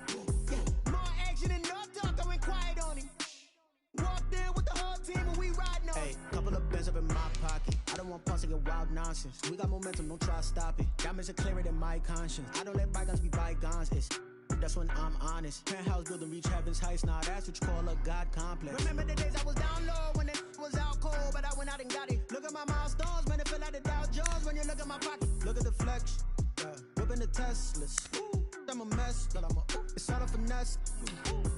Yeah, more action and no talk, I went quiet on him. Walked in with the whole team and we riding on him. Hey, couple of bins up in my pocket. I don't want pause to get wild nonsense. We got momentum, don't try to stop it. Diamonds are clearer than my conscience. I don't let bygones be bygones. That's when I'm honest. Penthouse building reach heaven's heights. Now that's what you call a God complex. Remember the days I was down low when it was out cold, but I went out and got it. Look at my milestones, man, it feel like the Dow Jones when you look at my pocket. Look at the flex, whipping the Teslas. I'm a mess, but it's all a finesse.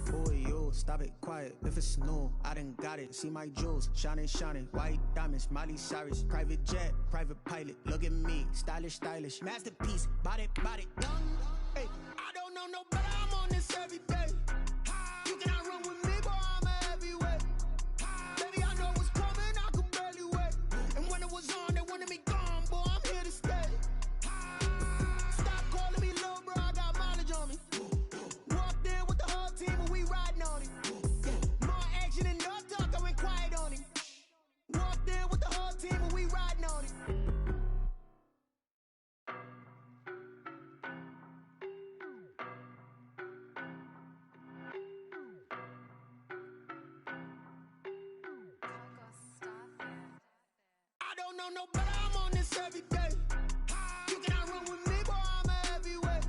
Boy, yo, stop it, quiet. If it's new, I done got it. See my jewels, shining, shining. White diamonds, Miley Cyrus. Private jet, private pilot. Look at me, stylish, stylish. Masterpiece, body, young. Hey, I don't know no better, I'm on this every day. You cannot run with me, boy, I'm a heavyweight. Baby, I know what's coming, I could barely wait. And when it was on, they wanted me gone, boy, I'm here to stay. Stop calling me little bro, I got mileage on me. Walked in with the whole team and we riding on him. Yeah, more action and no talk, I went quiet on him. Walked in with the whole team and we riding on him. I don't know no better, I'm on this every day. You cannot run with me, boy, I'm a heavyweight.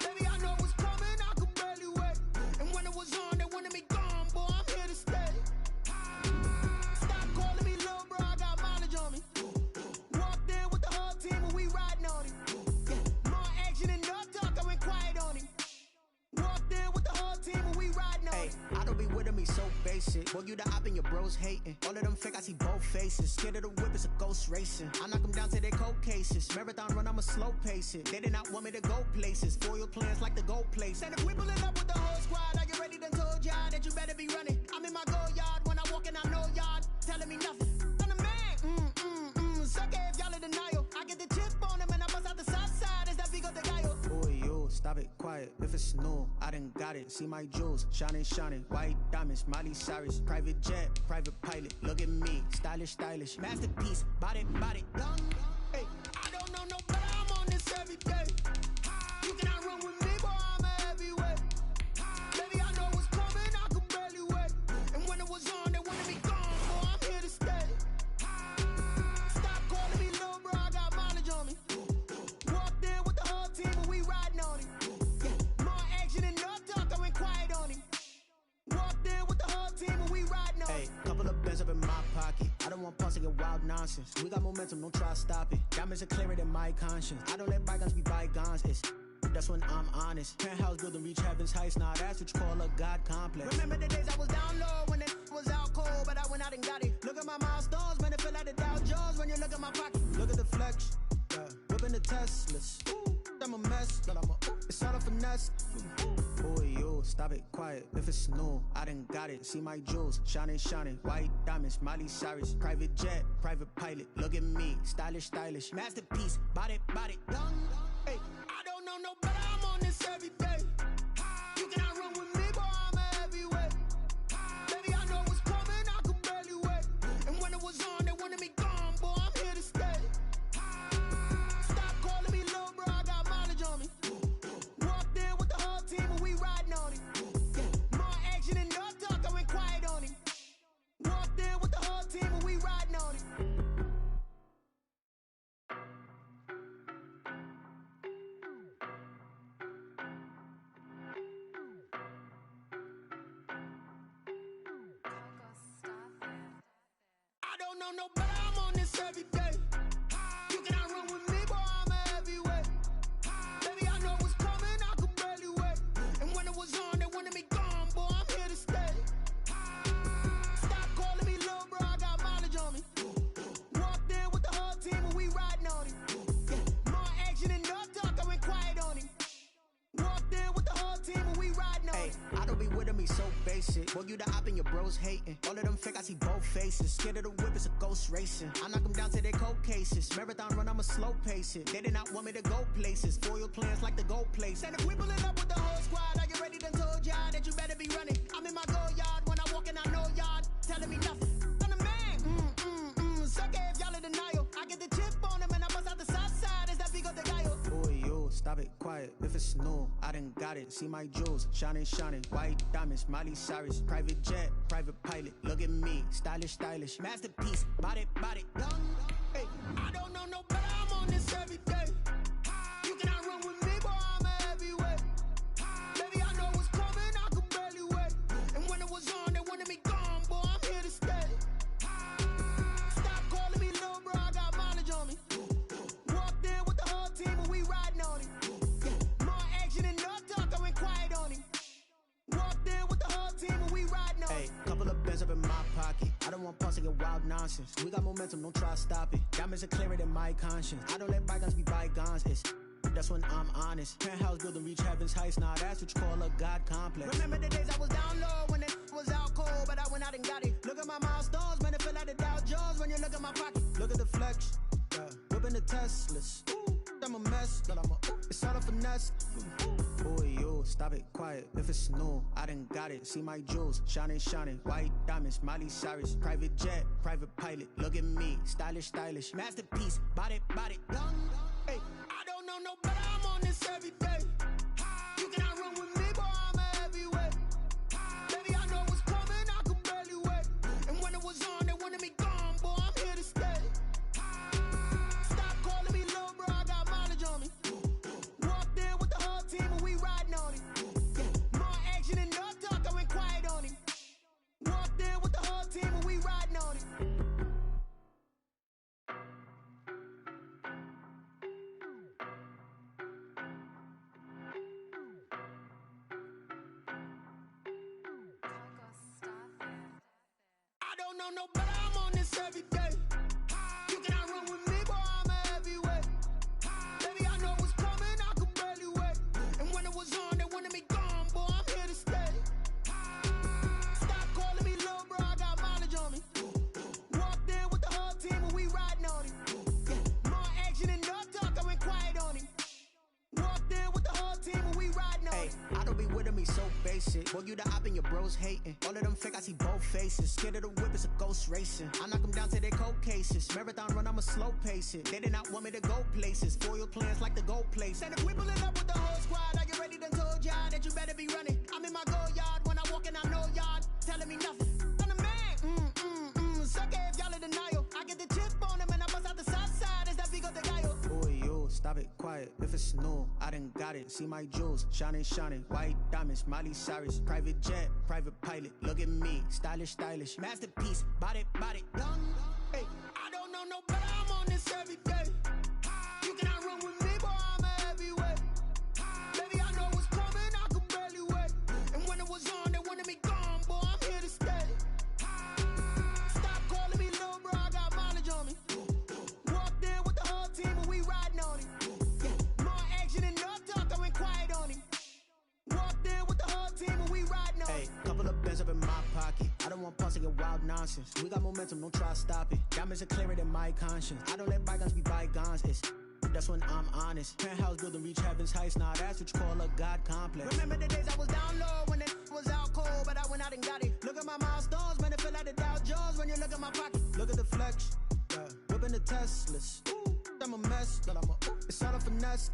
Baby, I know what's coming, I could barely wait. And when it was on, they wanted me gone, boy, I'm here to stay. Stop calling me little bro, I got mileage on me. Walked in with the whole team and we riding on him. Yeah, more action and no talk, I went quiet on him. Walked in with the whole team and we riding on him. I don't be with me so basic. Boy, you the op and your bros hating. All of them fake, I see both faces. Scared of the whip, it's a ghost racing. I knock them down to their cold cases. Marathon run, I'ma slow pace it. They did not want me to go places. Foil plans like the gold place. And if we pulling up with the whole squad, I get ready done told y'all that you better be running. I'm in my go yard when I walk in, I know y'all telling me nothing. I'm the man, suck it if y'all in denial. I get the chip on them and I bust out the south side. Is that big of the guy? Boy, yo, stop it, quiet. If it's new, I done got it. See my jewels, shining, shining. White diamonds, Miley Cyrus. Private jet, private pilot. Look at me, stylish, stylish. Masterpiece, body, young. Hey, I don't know no better, I'm on this every day. You cannot run with me, boy, I'm a heavyweight. Baby, I know what's coming, I could barely wait. And when it was on, they wanted me gone, boy, I'm here to stay. Stop calling me little bro, I got mileage on me. Walked in with the whole team and we riding on him. Yeah, more action and no talk, I went quiet on him. Walked in with the whole team and we riding on him. Hey, couple of bins up in my pocket. I don't want pause to get wild nonsense. We got momentum, don't try to stop it. Diamonds are clearer than my conscience. I don't let bygones be bygones. That's when I'm honest. Penthouse building reach heaven's heights. Now that's what you call a God complex. Remember the days I was down low when it was out cold, but I went out and got it. Look at my milestones, man, it feel like the Dow Jones when you look at my pocket. Look at the flex, whipping the Teslas. I'm a mess, but it's all a finesse. Boy, yo, stop it, quiet. If it's new, I done got it. See my jewels, shining, shining. White diamonds, Miley Cyrus. Private jet, private pilot. Look at me, stylish, stylish. Masterpiece, body, young. Hey, I don't know no better, I'm on this every day. You cannot run with me, boy, I'm a heavyweight. Baby, I know what's coming, I could barely wait. And when it was on, they wanted me gone, boy, I'm here to stay. know no better, I'm on this every day. You cannot run with me, boy, I'm a heavyweight. Baby, I know what's coming, I could barely wait. And when it was on, they wanted me gone, boy, I'm here to stay. Stop calling me little bro, I got mileage on me. Walked in with the whole team and we riding on him. Yeah, more action and no talk, I went quiet on him. Walked in with the whole team and we riding on him. I don't be with him, he's so basic. Boy, you the op and your bros hating. All of them fake, I see both faces. Scared of the whip, it's a ghost racing. I knock them down to their cold cases. Marathon run, I'ma slow pace it. They did not want me to go places. Foil plans like the gold place. And if we pulling up with the whole squad, I get ready to told y'all that you better be running. I'm in my go yard when I walk in, I know y'all telling me nothing. I'm the man. Suck it if y'all in denial. I get the chip on him and I bust out the south side. Is that big of the guy? Boy, yo, stop it, quiet. If it's new, I done got it. See my jewels, shining, white diamonds, Miley Cyrus, private jet, private pilot. Look at me, stylish, masterpiece, body, young. Hey, I don't know no better, I'm on this every day. You cannot run with me, boy, I'm a heavyweight. Baby, I know what's coming, I could barely wait. And when it was on, they wanted me gone, boy, I'm here to stay. Stop calling me little bro, I got mileage on me. Walked in with the whole team and we riding on him. Yeah, more action and no talk, I went quiet on him. Walked in with the whole team and we riding on him. Couple of bands up in my pocket. I don't want pause to get wild nonsense. We got momentum, don't try to stop it. Diamonds are clearer than my conscience. I don't let bygones be bygones. That's when I'm honest. Penthouse building, reach heaven's heights. Now that's what you call a God complex. Remember the days I was down low when it was out cold, but I went out and got it. Look at my milestones, man, it feel like the Dow Jones when you look at my pocket. Look at the flex, yeah. Whipping the Teslas. Ooh, I'm a mess, but it's all a finesse. Boy, yo, stop it, quiet. If it's new, I done got it. See my jewels, shining, white diamonds, Miley Cyrus, private jet, private pilot. Look at me, stylish, masterpiece, body, young. Hey, I don't know no better, I'm on this every day. You cannot run with me, boy, I'm a heavyweight. Baby, I know what's coming, I could barely wait. And when it was on, they wanted me gone, boy, I'm here to stay. Stop calling me little bro, I got mileage on me. Walked in with the whole team and we riding on him. Yeah, more action and no talk, I went quiet on him. Walked in with the whole team and we riding on him. I don't know no better, I'm on this every day. You cannot run with me, boy, I'm a heavyweight. Baby, I know what's coming, I could barely wait. And when it was on, they wanted me gone, boy, I'm here to stay. Stop calling me little bro, I got mileage on me. Walked in with the whole team and we riding on him. Yeah, more action and no talk, I went quiet on him. Walked in with the whole team and we riding on him. I don't be with him, he's so basic. Boy, you the op and your bros hating. All of them fake, I see both faces. Scared of the whip, it's a ghost racing. I knock them down to their cold cases. Marathon run, I'ma slow pace it. They did not want me to go places. Foil plans like the gold place. And if we pulling up with the whole squad, I get ready to told y'all that you better be running. I'm in my go yard when I walk in, I know y'all telling me nothing. I'm the man. Suck it if y'all in denial. I get the chip on him and I bust out the south side. Is that big of the guy? Boy, yo, stop it, quiet. If it's new, I done got it. See my jewels, shining, white diamonds, Miley Cyrus, private jet, private pilot. Look at me, stylish, masterpiece, body, young. Hey, I don't know no better, I'm on this every day. You cannot run with me, boy, I'm a heavyweight. Baby, I know what's coming, I could barely wait. And when it was on, they wanted me gone, boy, I'm here to stay. Stop calling me little bro, I got mileage on me. Walked in with the whole team and we riding on him. Yeah, more action and no talk, I went quiet on him. Walked in with the whole team and we riding on him. Couple of bands up in my pocket. I don't want pause to get wild nonsense. We got momentum, don't try to stop it. Diamonds are clearer than my conscience. I don't let bygones be bygones. That's when I'm honest. Penthouse building, reach heaven's heights. Now that's what you call a God complex. Remember the days I was down low when it was out cold, but I went out and got it. Look at my milestones, man, it feel like the Dow Jones when you look at my pocket. Look at the flex, yeah. Whipping the Teslas. Ooh, I'm a mess, but it's all a finesse.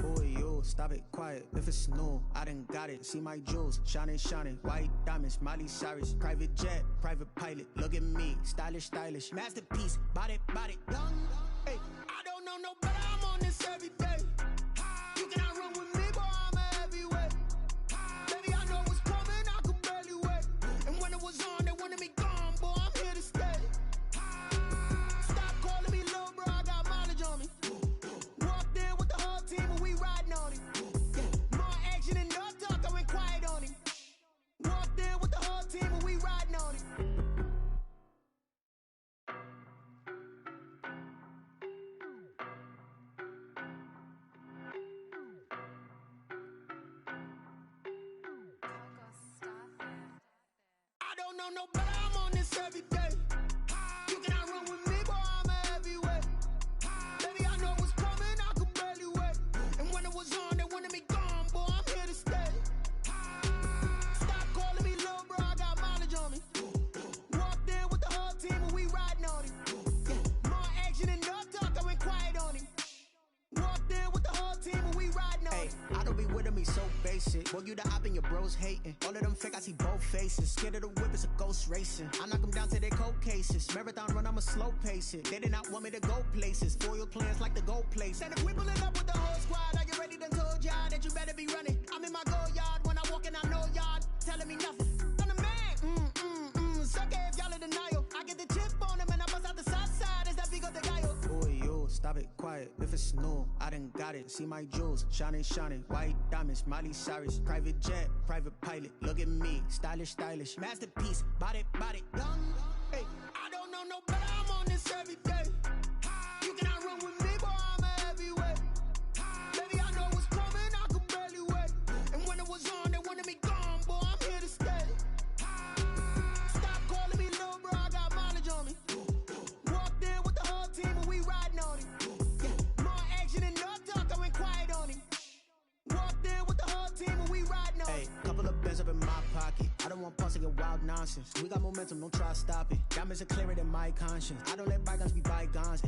Boy, yo, stop it, quiet. If it's new, I done got it. See my jewels, shining, white diamonds, Miley Cyrus, private jet, private pilot. Look at me, stylish, masterpiece, body, young. Hey, I don't know no better, I'm on this every day. You cannot run with me, boy, I'm a heavyweight. Baby, I know what's coming, I could barely wait. And when it was on, they wanted me gone, boy, I'm here to stay. know no better, I'm on this every day. You cannot run with me, boy, I'm a heavyweight. Baby, I know what's coming, I could barely wait. And when it was on, they wanted me gone, boy, I'm here to stay. Stop calling me little bro, I got mileage on me. Walked in with the whole team and we riding on him. Yeah, more action and no talk, I went quiet on him. Walked in with the whole team and we riding on him. I don't be with me so basic. Boy, you the op and your bros hating. All of them fake, I see both faces. Scared of the whip, it's a ghost racing. I knock them down to their cold cases. Marathon run, I'ma slow pace it. They did not want me to go places. Foil plans like the gold place. And if we pulling up with the whole squad, I get ready done told y'all that you better be running. I'm in my go yard. When I walk in, I know y'all telling me nothing. I'm the man. Suck it if y'all in denial. I get the chip on them and I bust out the south side. Is that Vigo de Gallo? Boy, yo, stop it, quiet. If it's new, I done got it. See my jewels, shining, white diamonds, Miley Cyrus, private jet, private pilot. Look at me, stylish, masterpiece, body, young. Hey, I don't know no better, I'm on this every day. You cannot run with me, boy, I'm a heavyweight. Baby, I know what's coming, I could barely wait. And when it was on, they wanted me gone, boy, I'm here to stay. Stop calling me little bro, I got mileage on me. Walked in with the whole team and we riding on him. Yeah, more action and no talk, I went quiet on him. Walked in with the whole team and we riding on. Hey, couple of bands up in my pocket. I don't want pulse and wild nonsense. We got momentum, don't try to stop it. Diamonds are clearer than my conscience. I don't let bygones be bygones.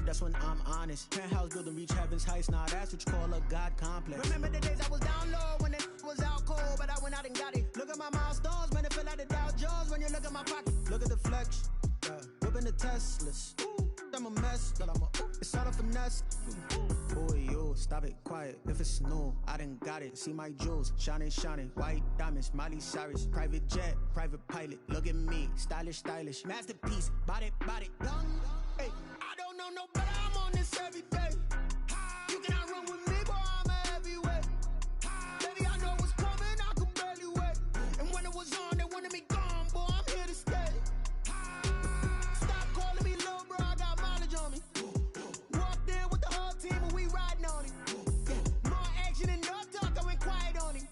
That's when I'm honest. Penthouse building, reach heaven's heights. Nah, that's what you call a God complex. Remember the days I was down low when it was out cold, but I went out and got it. Look at my milestones, man, it feel like the Dow Jones when you look at my pocket. Look at the flex, whipping the Teslas. I'm a mess, but it's all a finesse. Boy, yo, stop it, quiet. If it's new, I done got it. See my jewels, shining, white diamonds, Miley Cyrus, private jet, private pilot. Look at me, stylish, masterpiece, body, young. Hey, I don't know no better, I'm on this every day. You cannot run with me, boy, I'm a heavyweight. Baby, I know what's coming, I could barely wait. And when it was on, they wanted me gone, boy, I'm here to stay. Stop calling me little bro, I got mileage on me. Walked in with the whole team and we riding on him. Yeah, more action and no talk, I went quiet on him.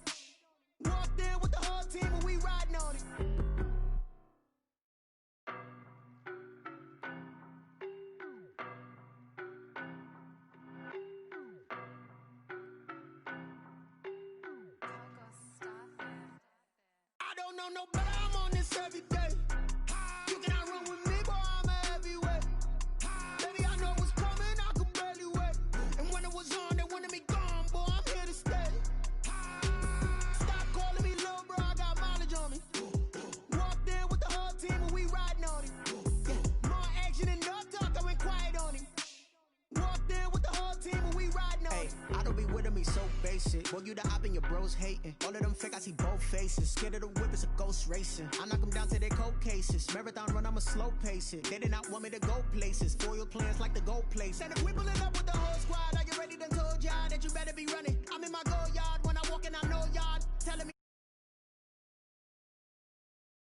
Walked in with the whole team and we riding on him. No better, I'm on this every day. You cannot run with me, boy, I'm a heavyweight. Baby, I know what's coming, I could barely wait. And when it was on, they wanted me gone, boy, I'm here to stay. Stop calling me little bro, I got mileage on me. Walked in with the whole team and we riding on him. Yeah, more action and no talk, I went quiet on him. Walked in with the whole team and we riding on him. I don't be with me so basic. Boy, you the op and your bros hating. All of them fake, I see both faces. Scared of the whip, it's a ghost racing. I knock them down to their cold cases. Marathon run, I'ma slow pace it. They did not want me to go places. Foil plans like the gold place. And if we pulling up with the